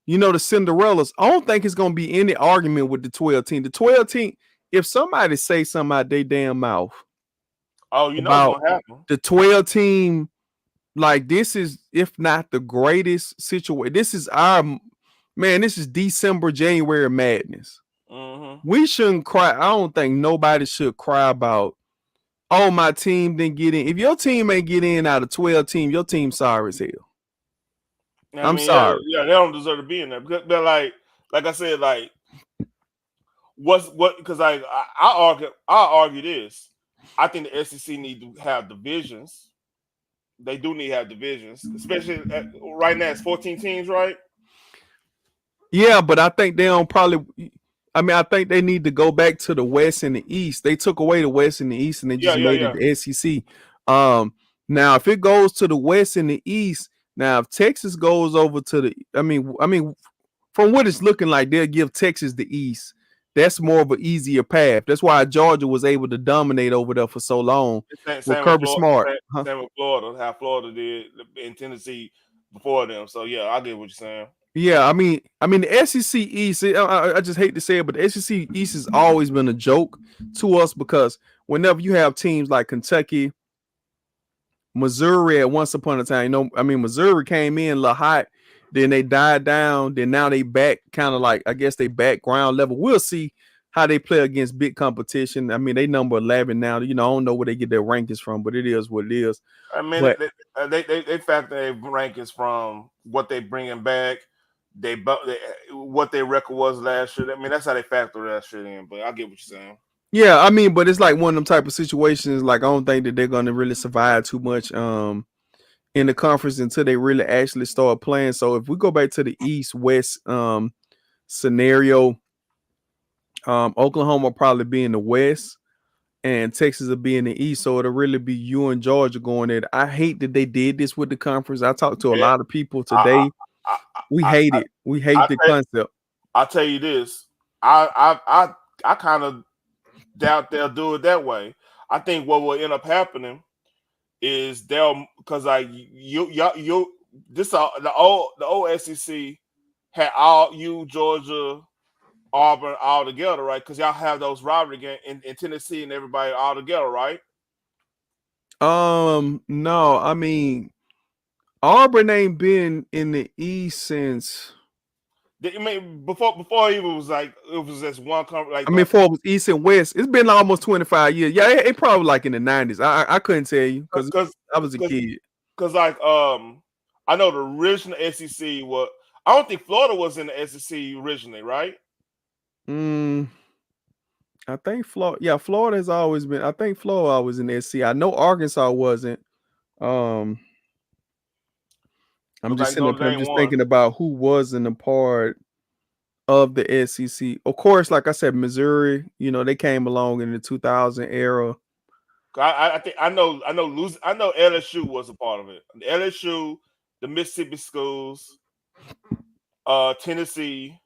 the Cinderellas. I don't think it's gonna be any argument with the 12 team. The 12 team, if somebody say something out their damn mouth Oh, you know it's about gonna happen. the 12 team, like this is, if not the greatest situation. This is our man. This is December, January madness. Mm-hmm. We shouldn't cry. I don't think nobody should cry about, oh, my team didn't get in. If your team ain't get in out of 12 teams, your team sorry as hell. I I'm mean, yeah, sorry. yeah, they don't deserve to be in there. But like I said, like what? Because I argue this. I think the SEC need to have divisions. They do need to have divisions, especially right now. It's 14 teams, right? Yeah, but I think they don't probably. I mean, I think they need to go back to the West and the East. They took away the West and the East, and they Yeah, just yeah, made it yeah. the SEC. Now if it goes to the West and the East, now if Texas goes over to the, I mean, from what it's looking like, they'll give Texas the East. That's more of an easier path. That's why Georgia was able to dominate over there for so long Same, with same with Kirby Florida. Smart. Same, Huh? same with Florida. How Florida did in Tennessee before them. So yeah, I get what you're saying. Yeah, I mean the SEC East. I just hate to say it, but the SEC East has always been a joke to us because whenever you have teams like Kentucky, Missouri, at once upon a time, Missouri came in a little hot, then they died down, then now they back kind of like, I guess they back ground level. We'll see how they play against big competition. I mean, they number 11 now. I don't know where they get their rankings from, but it is what it is. I mean, But they factor their rankings from what they bringing back. They what their record was last year. I mean, that's how they factor that shit in. But I get what you're saying. yeah, but it's like one of them type of situations. Like I don't think that they're gonna really survive too much in the conference until they really actually start playing. So if we go back to the East West scenario, Oklahoma will probably be in the West and Texas will be in the East. So it'll really be you and Georgia going at it. I hate that they did this with the conference. I talked to a Yeah, lot of people I today. I We I hate it. We I, hate the I, concept. I tell you this. I kind of doubt they'll do it that way. I think what will end up happening is they'll because like you this the old SEC had all you Georgia Auburn all together, right? Because y'all have those rivalry games in Tennessee and everybody all together, right? No, I mean Auburn ain't been in the East since. I mean, before it was like it was just one like Before it was East and West, it's been almost 25 years. Yeah, it probably like in the 90s. I couldn't tell you because because I was a kid. because like I know the original SEC was I don't think Florida was in the SEC originally, right? Mm, I think Florida. Yeah, Florida has always been. I think Florida was in the SC. I know Arkansas wasn't. Um, I'm Look just like sitting up Notre here. I'm Dame just won. thinking about who wasn't a part of the SEC. Of course, like I said, Missouri. They came along in the 2000 era. I think I know LSU was a part of it. The LSU, the Mississippi schools, Tennessee,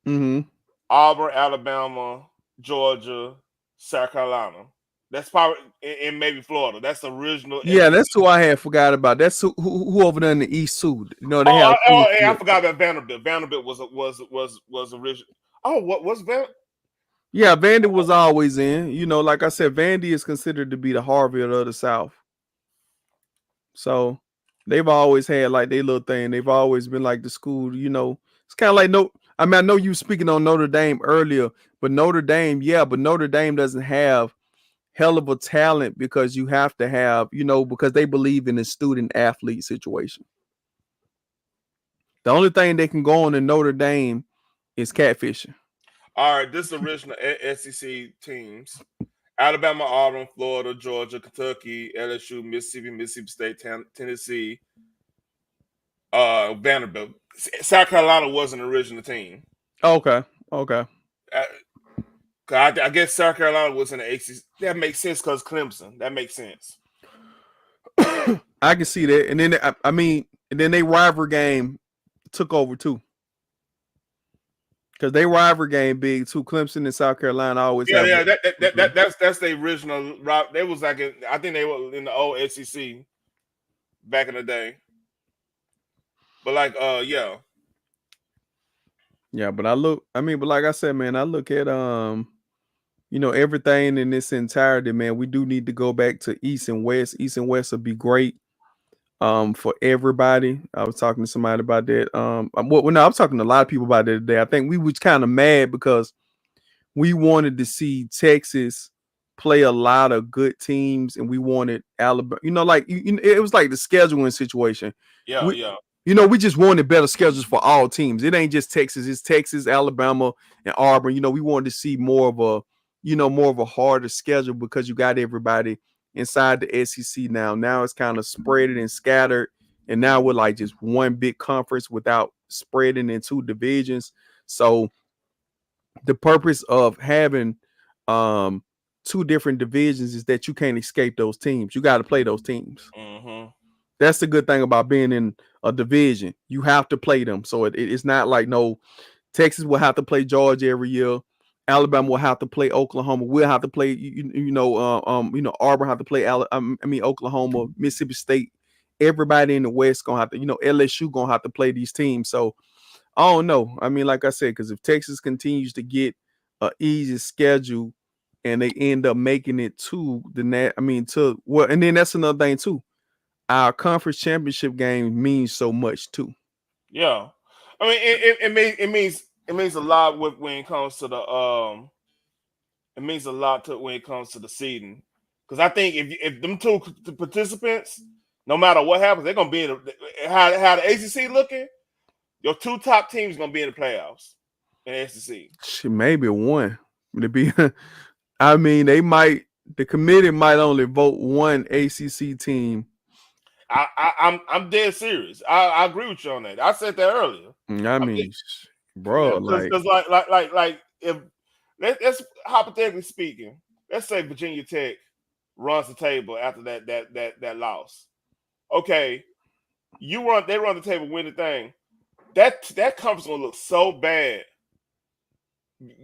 Mm-hmm. Auburn, Alabama, Georgia, South Carolina. That's probably and maybe Florida. That's the original Yeah, SEC. that's who I had forgot about. That's who over there in the East too. They Oh, have two. hey, I forgot about Vanderbilt. Vanderbilt was original. Oh, what was Van? Yeah, Vandy was always in. Like I said, Vandy is considered to be the Harvard of the South. So they've always had like their little thing. They've always been like the school. It's kind of like no. I mean, I know you speaking on Notre Dame earlier, but Notre Dame, yeah, but Notre Dame doesn't have hell of a talent because you have to have, because they believe in the student athlete situation. The only thing they can go on in Notre Dame is catfishing. All right, this is the original SEC teams: Alabama, Auburn, Florida, Georgia, Kentucky, LSU, Mississippi, Mississippi State, Tennessee, Vanderbilt. South Carolina wasn't an original team. Okay. Okay. Uh, I guess South Carolina was in the ACC. That makes sense because Clemson. That makes sense. I can see that. And then I mean, and then they rivalry game took over too. Because they rivalry game big too. Clemson and South Carolina always Yeah, have yeah. That's the original. They was like I think they were in the old SEC back in the day. But like, yeah, yeah, but but like I said, man, I look at everything in this entirety, man. We do need to go back to East and West. East and West would be great for everybody. I was talking to somebody about that. No, I was talking to a lot of people about that today. I think we was kind of mad because we wanted to see Texas play a lot of good teams, and we wanted Alabama. It was like the scheduling situation. yeah, We, yeah. we just wanted better schedules for all teams. It ain't just Texas; it's Texas, Alabama, and Auburn. We wanted to see more of a harder schedule because you got everybody inside the SEC now. Now it's kind of spread and scattered, and now we're like just one big conference without spreading in two divisions. So the purpose of having um two different divisions is that you can't escape those teams. You got to play those teams. Mm-hmm. That's the good thing about being in a division. You have to play them. So it's not like no Texas will have to play Georgia every year. Alabama will have to play Oklahoma. We'll have to play Auburn have to play Oklahoma, Mississippi State. Everybody in the West gonna have to, LSU gonna have to play these teams. So I don't know. I mean, like I said, because if Texas continues to get an easy schedule and they end up making it to and then that's another thing too. Our conference championship game means so much too. Yeah. I mean, it means a lot when it comes to the It means a lot to when it comes to the seeding, because I think if them two participants, no matter what happens, they're gonna be in how the ACC looking. Your two top teams gonna be in the playoffs in the SEC. Shit, maybe one. To be, I mean, the committee might only vote one ACC team. I'm dead serious. I agree with you on that. I said that earlier. I I'm mean, Yeah, bro, like, because like if let's hypothetically speaking, let's say Virginia Tech runs the table after that loss. Okay, they run the table, win the thing. That conference gonna look so bad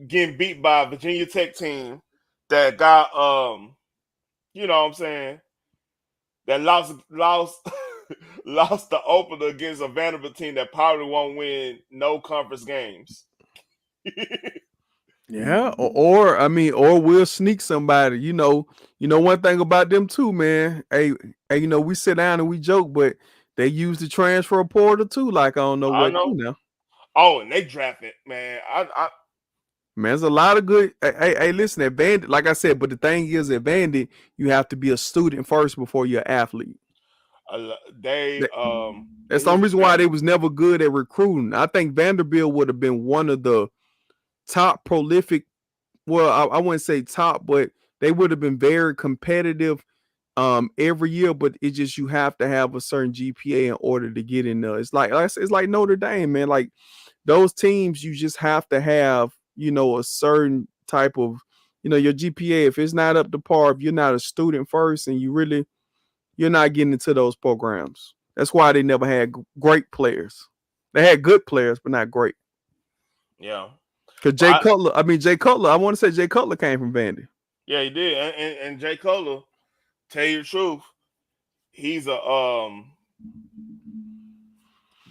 getting beat by a Virginia Tech team that got you know what I'm saying, that lost lost the opener against a Vanderbilt team that probably won't win no conference games. yeah, or we'll sneak somebody. One thing about them too, man. Hey, we sit down and we joke, but they use the transfer portal too. Like I don't know I what too know. now. Oh, and they drafted, man. Man, there's a lot of good. Hey, listen, at Bandit, like I said, but the thing is, at Bandit, you have to be a student first before you're an athlete. They That, they that's the use only the reason why they was never good at recruiting. I think Vanderbilt would have been one of the top prolific. Well, I wouldn't say top, but they would have been very competitive every year. But it's just you have to have a certain GPA in order to get in there. It's like Notre Dame, man. Like those teams, you just have to have a certain type of your GPA. If it's not up to par, if you're not a student first, and you're not getting into those programs. That's why they never had great players. They had good players, but not great. yeah. Because But Jay Cutler, I want to say Jay Cutler came from Vandy. yeah, he did. And Jay Cutler, tell you the truth, he's a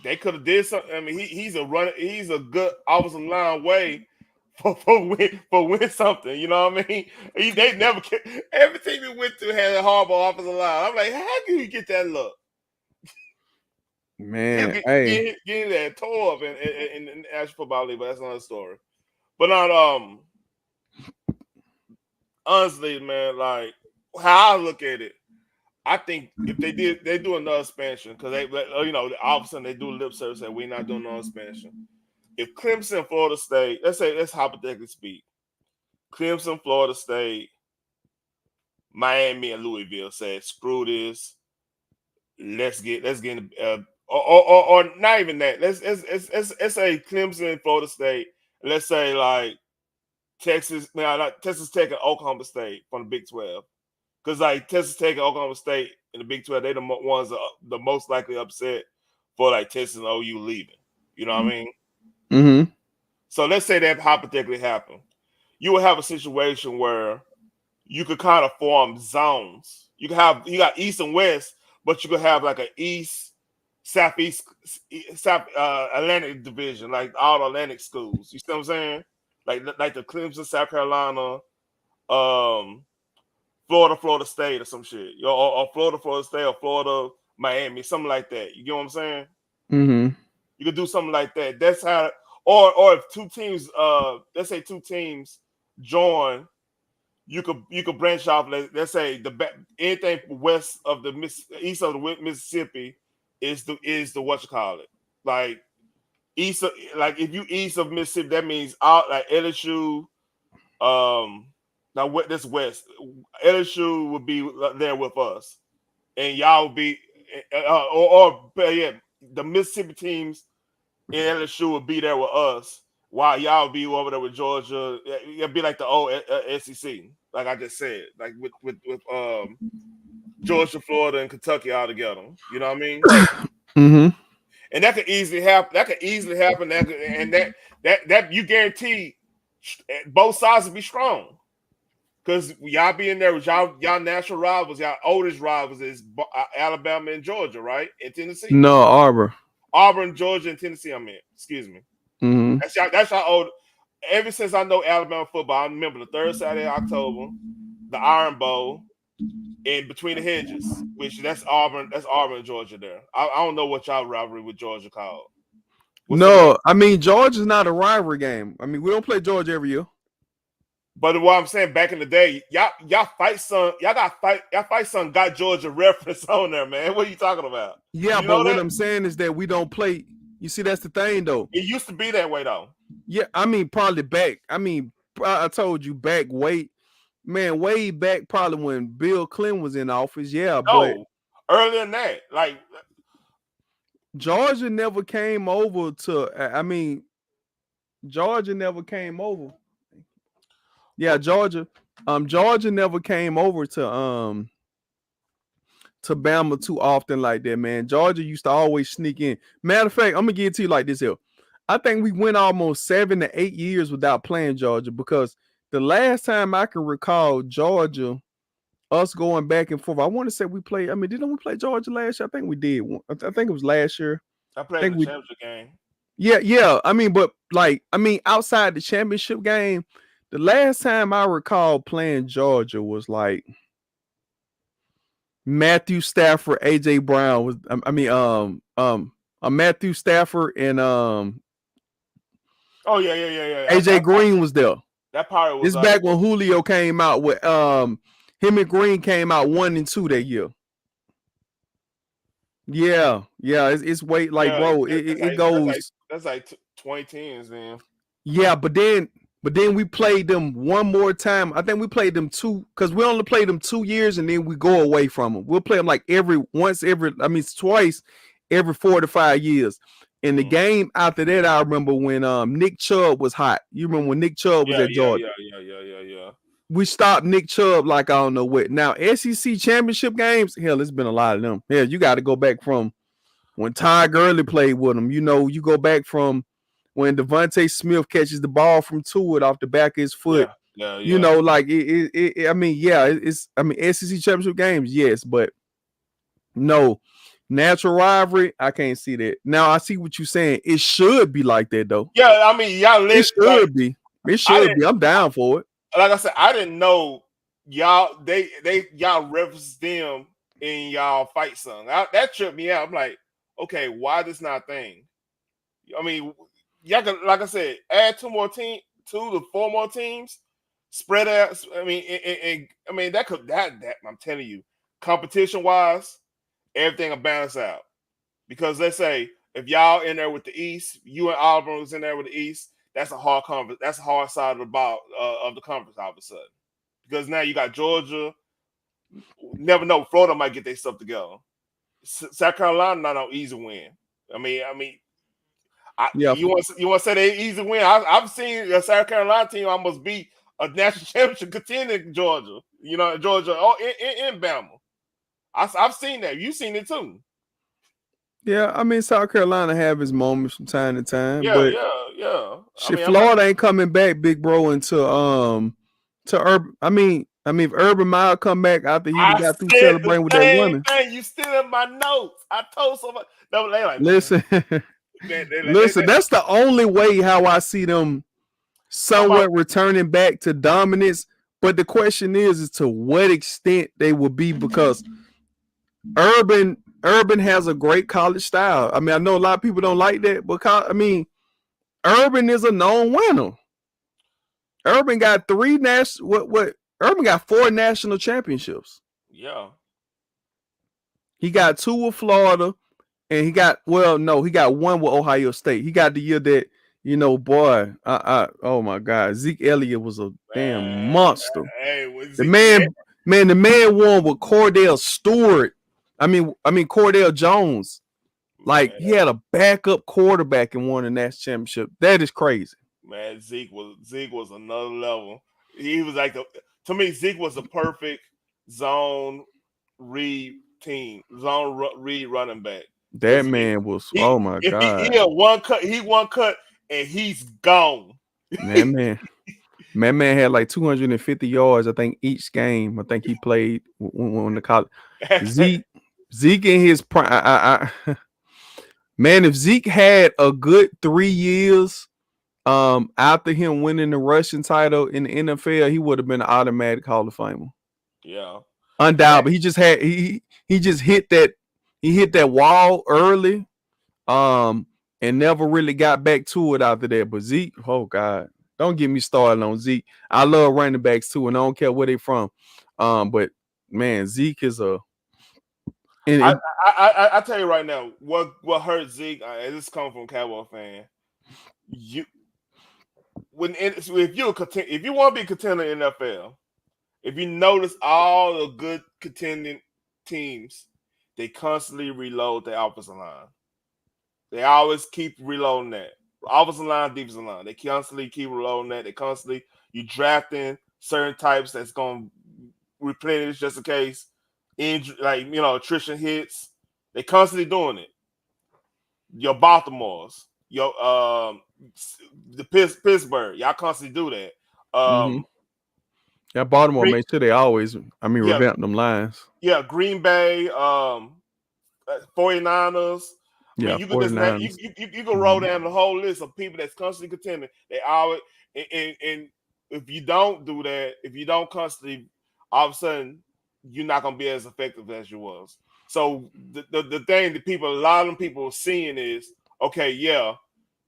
they could have did something. I mean, he's a runner. He's a good offensive line way for win something. You know what I mean? They never every team he went to had a horrible offensive line. I'm like, how can you get that look? He'll Man, hey, get that tore up in the National Football League, but that's another story. But not honestly, man, like how I look at it, I think if they do another expansion because all of a sudden they do lip service and we're not doing no expansion. If Clemson, Florida State, let's hypothetically speak, Clemson, Florida State, Miami, and Louisville said, screw this. Let's get in or not even that. Let's say Clemson, Florida State. Let's say like Texas, no, not Texas Tech and Oklahoma State from the Big 12. Because like Texas Tech and Oklahoma State in the Big 12, they the ones that are the most likely upset for like Texas and OU leaving. You know what I mean? Mm-hmm. So let's say that hypothetically happened. You would have a situation where you could kind of form zones. You got East and West, but you could have like an East, Southeast, South Atlantic division, like all the Atlantic schools. You see what I'm saying? Like the Clemson, South Carolina, um, Florida State, or some shit. Or Florida State, or Florida, Miami, something like that. You get what I'm saying? Mm-hmm. You could do something like that. That's how. Or if two teams, let's say two teams join, you could branch off. Let's say anything west of the east of the Mississippi is the what you call it, like east of, like if you east of Mississippi, that means out like LSU. Now what this west LSU would be there with us, and y'all would be, yeah, the Mississippi teams in LSU would be there with us, while y'all be over there with Georgia. It'd be like the old SEC, like I just said, like with Georgia, Florida, and Kentucky all together. You know what I mean? Mm-hmm. And that could easily happen. That could easily happen. That you guarantee both sides will be strong, because y'all be in there with y'all national rivals. Y'all oldest rivals is Alabama and Georgia, right? And Tennessee. No, Arbor. Auburn, Georgia, and Tennessee. I mean, excuse me. Mm-hmm. That's y'all old. Ever since I know Alabama football, I remember the third Saturday of October, the Iron Bowl, and Between the Hedges, which that's Auburn. That's Auburn, Georgia. There, I don't know what y'all rivalry with Georgia called. What's the name? No, I mean Georgia's not a rivalry game. I mean we don't play Georgia every year. But what I'm saying, back in the day, y'all fight son got Georgia reference on there, man. What are you talking about? Yeah, You but know what that? I'm saying is that we don't play. You see, that's the thing, though. It used to be that way, though. Yeah, I mean, probably back. I mean, I told you back, way back, probably when Bill Clinton was in office. Yeah, but No, earlier than that, like Georgia never came over to. I mean, Georgia never came over. Yeah, Georgia. Georgia never came over to Bama too often like that, man. Georgia used to always sneak in. Matter of fact, I'm gonna give it to you like this here. I think we went almost 7 to 8 years without playing Georgia, because the last time I can recall Georgia, us going back and forth, I want to say we played. I mean, didn't we play Georgia last year? I think we did. I think it was last year. I I played think the we. championship game. Yeah. I mean, but like, I mean, outside the championship game, the last time I recall playing Georgia was like Matthew Stafford, AJ Brown was. I mean, Matthew Stafford and Oh yeah. AJ Green was there. That part was This like back when Julio came out with him and Green came out 1 and 2 that year. Yeah, it's way like, yeah. bro, it goes. That's like 2010s, man. Yeah, but then we played them one more time. I think we played them because we only played them 2 years and then we go away from them. We'll play them like twice every 4 to 5 years. And the game after that, I remember when Nick Chubb was hot. You remember when Nick Chubb was Yeah, at Georgia? yeah. We stopped Nick Chubb like I don't know what. Now SEC championship games, hell, it's been a lot of them. Hell, you got to go back from when Ty Gurley played with them. You know, you go back from when Devontae Smith catches the ball from Tuitt off the back of his foot. You know, like I mean, yeah, I mean SEC championship games, yes, but no natural rivalry. I can't see that. Now I see what you're saying. It should be like that though. Yeah, I mean, It should be. It should be. I'm down for it. Like I said, I didn't know y'all. Y'all referenced them in y'all fight song. That tripped me out. I'm like, okay, why this not a thing? I mean, y'all can, like I said, add 2 to 4 more teams, spread out. I mean, and I mean that I'm telling you, competition wise, everything will balance out. Because let's say if y'all in there with the East, you and Auburn was in there with the East, that's a hard conference. That's a hard side of the ball of the conference all of a sudden. Because now you got Georgia. Never know, Florida might get their stuff together. South Carolina not no easy win. I mean, Yeah, you want to say they easy win? I've seen a South Carolina team almost beat a national championship contender in Georgia. Georgia, in Bama. I've seen that. You've seen it too. yeah. I mean, South Carolina have its moments from time to time, Yeah, but yeah, yeah. I shit, mean, I'm not. Florida ain't coming back, big bro, until to Urban. I mean, if Urban Meyer come back after he I got through said the celebrating with that same woman. thing. You still in my notes. I told somebody. They like, man. Listen, listen. That's the only way how I see them Somebody. somewhat returning back to dominance. But the question is to what extent they will be, because Urban has a great college style. I mean, I know a lot of people don't like that, but Urban is a known winner. Urban got Urban got 4 national championships. Yeah. He got 2 with Florida, and he got he got 1 with Ohio State. He got the year that, boy, oh my God, Zeke Elliott was a damn Man, monster. hey, was The it? Yeah, man won with Cordell Stewart. I mean Cordell Jones. Like, man, he had a backup quarterback and won a national championship. That is crazy. man. Zeke was another level. He was like to me. Zeke was the perfect zone read read running back. That man was, He oh my if he God. had one cut and he's gone. Man, man had like 250 yards, I think, each game. I think he played when the college. Zeke in his prime. Man, if Zeke had a good 3 years after him winning the rushing title in the NFL, he would have been an automatic Hall of Famer. Yeah. Undoubtedly. He just hit that wall early. And never really got back to it after that. But Zeke, oh God, don't get me started on Zeke. I love running backs too, and I don't care where they from. But man, Zeke is a I, and I tell you right now, what hurt Zeke, and this comes from a Cowboy fan. You if you want to be a contender in the NFL, if you notice all the good contending teams, they constantly reload their offensive line. They always keep reloading that. Offensive line, defensive line. They constantly keep reloading that. They constantly you drafting certain types that's gonna replenish just in case injury, like attrition hits. They constantly doing it. Your Baltimore's, the Pittsburgh, y'all constantly do that. yeah, Baltimore Green, made sure they always, yeah, revamp them lines. yeah, Green Bay, 49ers. I Yeah, mean, you could just 49ers. you can roll down the whole list of people that's constantly contending. They always and if you don't do that, if you don't constantly, all of a sudden you're not gonna be as effective as you was. So the thing that a lot of them people are seeing is, okay, yeah,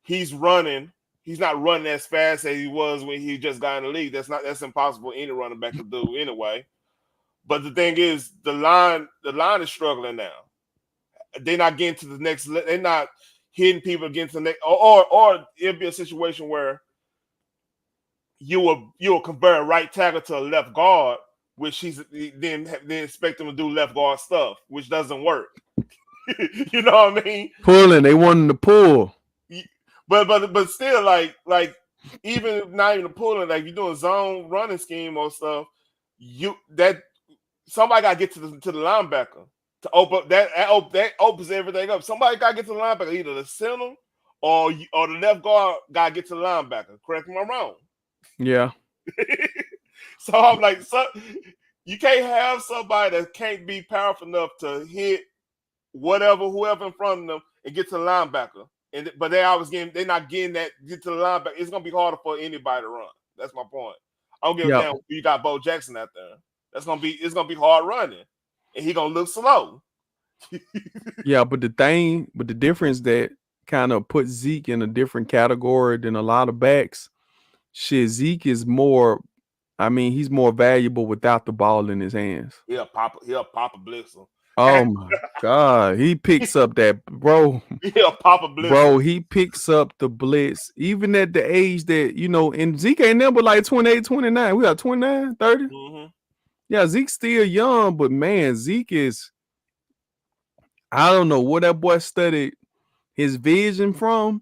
he's running. He's not running as fast as he was when he just got in the league. That's impossible any running back to do anyway. But the thing is, the line is struggling now. They're not getting to the next. They're not hitting people against the next. Or it'll be a situation where you will convert a right tackle to a left guard, which he's then expect him to do left guard stuff, which doesn't work. You know what I mean? Pulling, they wanted to pull. But still, like even not even pulling, like you're doing zone running scheme or stuff, that somebody got to get to the linebacker to open up that opens everything up. Somebody got to get to the linebacker, either the center or the left guard got to get to the linebacker. Correct me if I'm wrong. Yeah. So I'm like, you can't have somebody that can't be powerful enough to hit whoever in front of them and get to the linebacker. But they're not getting that get to the linebacker. It's gonna be harder for anybody to run. That's my point. I don't give a Yeah. damn if you got Bo Jackson out there. It's gonna be hard running, and he gonna look slow. Yeah, but the difference that kind of puts Zeke in a different category than a lot of backs. Shit, Zeke is more. He's more valuable without the ball in his hands. He'll pop a blitzer. Oh my God, he picks up that He'll pop a blitzer. bro. He picks up the blitz, even at the age that and Zeke ain't number like 28, 29. We got 29, 30. Mm-hmm. Yeah, Zeke's still young, but man, Zeke is. I don't know where that boy studied his vision from,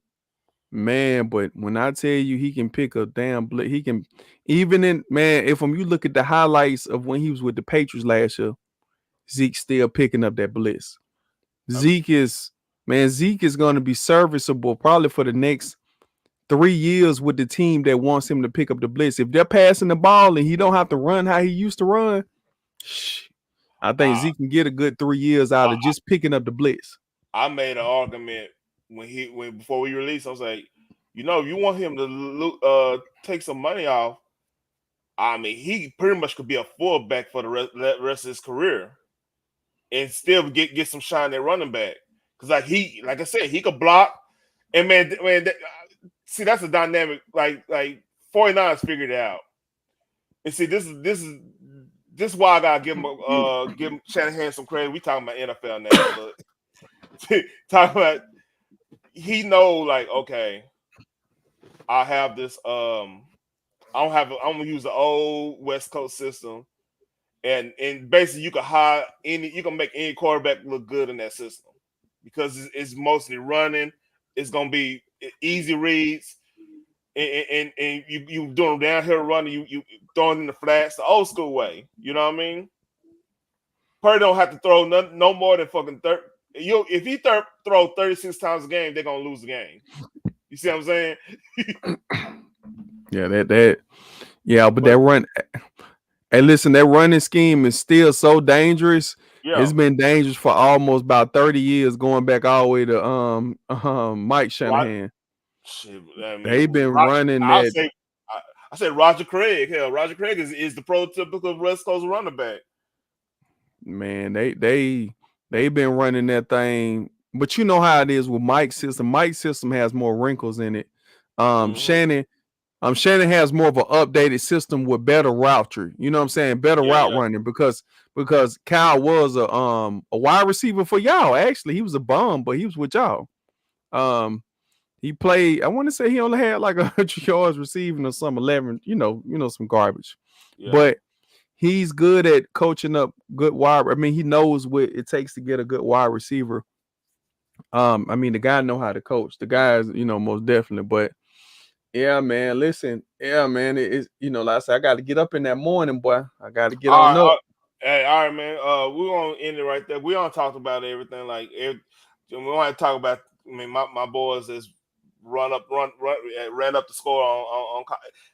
man. But when I tell you he can pick a damn blitz, he can even in man. If you look at the highlights of when he was with the Patriots last year, Zeke's still picking up that blitz. Um, Zeke is going to be serviceable probably for the next 3 years with the team that wants him to pick up the blitz. If they're passing the ball and he don't have to run how he used to run, I think I, Zeke can get a good 3 years out I of just picking up the blitz. I made an argument when before we released. I was like, if you want him to take some money off, I mean, he pretty much could be a fullback for the rest of his career and still get some shine at running back. Because like I said, he could block. And man, see, that's a dynamic. Like 49ers figured it out. And see, this is why I gotta give Shanahan some credit. We talking about NFL now, but talking about he know like, okay, I have this I'm gonna use the old West Coast system, and basically you can make any quarterback look good in that system because it's mostly running. It's gonna be easy reads, and you doing downhill running. You throwing in the flats the old school way. You know what I mean? Purdy don't have to throw no more than fucking 30. If he throw 36 times a game, they're gonna lose the game. You see what I'm saying? Yeah, but But that run. Hey, listen, that running scheme is still so dangerous. yeah, It's been dangerous for almost about 30 years, going back all the way to Mike Rod, Shanahan. shit, I They've mean, been running I'll that. say, I said Roger Craig. Hell, Roger Craig is the prototypical West Coast running back. Man, they've been running that thing. But you know how it is with Mike's system. Mike's system has more wrinkles in it. Mm-hmm. Shannon has more of an updated system with better route tree. You know what I'm saying? Better Yeah, route yeah, running because Kyle was a wide receiver for y'all. Actually, he was a bum, but he was with y'all. Um, he played. I want to say he only had like 100 yards receiving or some 11. Some garbage, yeah. but he's good at coaching up good wide. I mean, he knows what it takes to get a good wide receiver. I mean, the guy know how to coach. The guy is, most definitely. But yeah, man, listen, yeah, man, it's like I said, I got to get up in that morning, boy. I got to get All on right, up. hey, all right, man. We're gonna end it right there. We don't talk about everything. We want to talk about. I mean, my boys is ran up the score on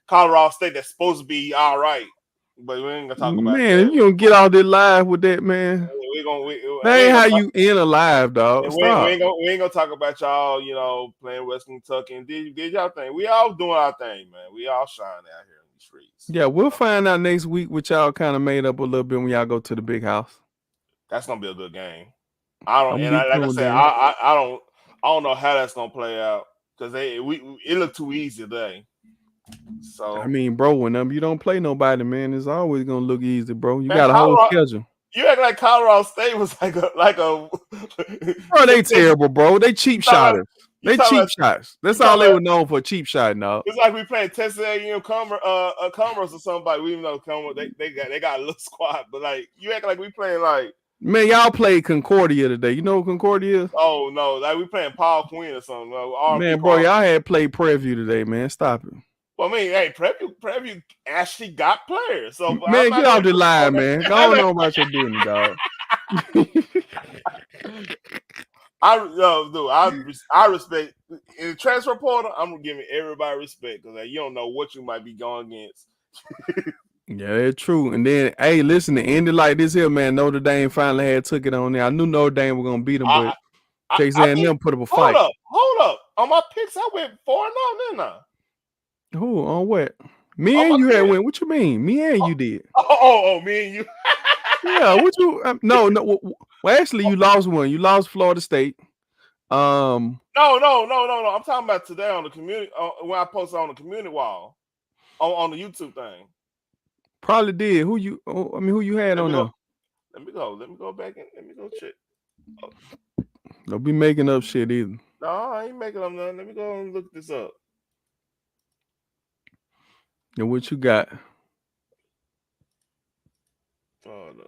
Colorado State. That's supposed to be all right, but we ain't gonna talk about Man, that. you don't get out there live with that, man. We gonna That we ain't ain't how gonna talk. you end a live, dog. Stop. We ain't gonna talk about y'all, playing West Kentucky and did y'all thing. We all doing our thing, man. We all shine out here in these streets. Yeah, we'll find out next week what y'all kind of made up a little bit when y'all go to the big house. That's gonna be a good game. I don't, I'm and gonna be like I tuned said, in. I don't know how that's gonna play out because it looked too easy today. I So, mean, bro, whenever you don't play nobody, man, it's always gonna look easy, bro. You man, got a whole schedule. You act like Colorado State was like a Bro, they you terrible, bro. They cheap talking about shotters. you They talking cheap about shots. you That's all talking they about. were known for, cheap shot, no. It's like we playing Texas A&M Commerce or somebody. We even know Commerce they got a little squad, but like you act like we playing like Man, y'all played Concordia today. You know what Concordia is? oh no, like we playing Paul Quinn or something. Like, R&B Man, bro, Paul. y'all had played Preview today, man. Stop it. Well, I mean, hey, Preview actually got players, so I'm Man, not get gonna off the put you line, on man. Go on about your business, dog. I respect in the transfer portal. I'm giving everybody respect because you don't know what you might be going against. Yeah, it's true. And then, hey, listen, to end it like this here, man. Notre Dame finally had took it on there. I knew Notre Dame were gonna beat them, but Texas I think A&M put up a hold fight. up, hold up. On my picks, I went 4-0, didn't I? Who on what? Me On and my you had picks. win. What you mean? Me and you did. Me and you. Yeah. What you? No, no. Well, actually, you lost one. You lost Florida State. No. I'm talking about today on the community when I posted on the community wall on the YouTube thing. Probably did. Who you? Oh, I mean, who you had Let on me go. there? Let me go back and let me go check. Oh, Don't be making up shit either. no, I ain't making them nothing. Let me go and look this up. And what you got? Oh, no.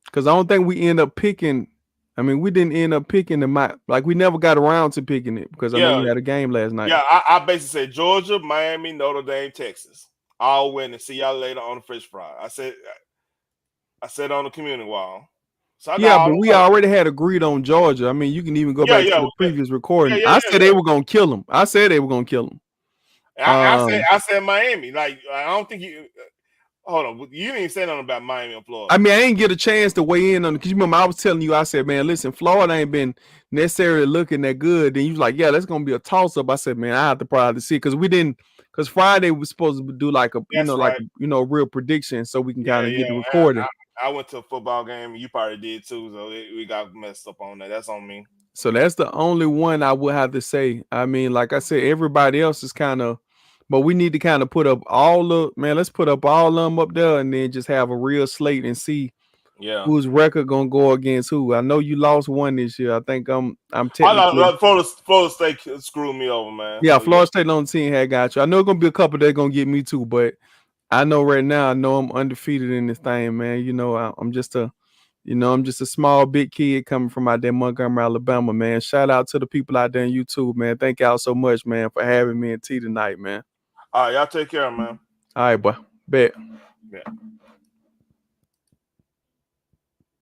Because I don't think we end up picking I mean, we didn't end up picking them out. Like we never got around to picking it because I know Yeah, you had a game last night. yeah. I basically said Georgia, Miami, Notre Dame, Texas. I'll win and see y'all later on the fish fry. I said on the community wall. So I got Yeah, all but the we money. already had agreed on Georgia. I mean, you can even go Yeah, back to yeah, the previous yeah, recording. yeah, I yeah, said they yeah. were gonna kill him. I said they were gonna kill him. I said Miami. Like I don't think you. Hold on, you didn't even say nothing about Miami and Florida. I mean, I ain't get a chance to weigh in on it because you remember I was telling you, I said, man, listen, Florida ain't been necessarily looking that good. Then you was like, yeah, that's gonna be a toss up. I said, man, I have to probably see because we didn't because Friday we was supposed to do like a That's right. real prediction so we can Yeah, kind of yeah. get the recording. I went to a football game. You probably did too. So we got messed up on that. That's on me. So that's the only one I would have to say. I mean, like I said, everybody else is kind of, but we need to kind of put up all the man. Let's put up all of them up there, and then just have a real slate and see Yeah. whose record gonna go against who. I know you lost one this year. I think I'm I technically like Florida State screwed me over, man. yeah. So yeah. Florida State on the team had got you. I know it's gonna be a couple that gonna get me too, but I know right now I know I'm undefeated in this thing, man. I'm just a small big kid coming from out there Montgomery, Alabama, man. Shout out to the people out there on YouTube, man. Thank y'all so much, man, for having me and T tonight, man. All right, y'all take care, man. All right, boy. Bet. Yeah.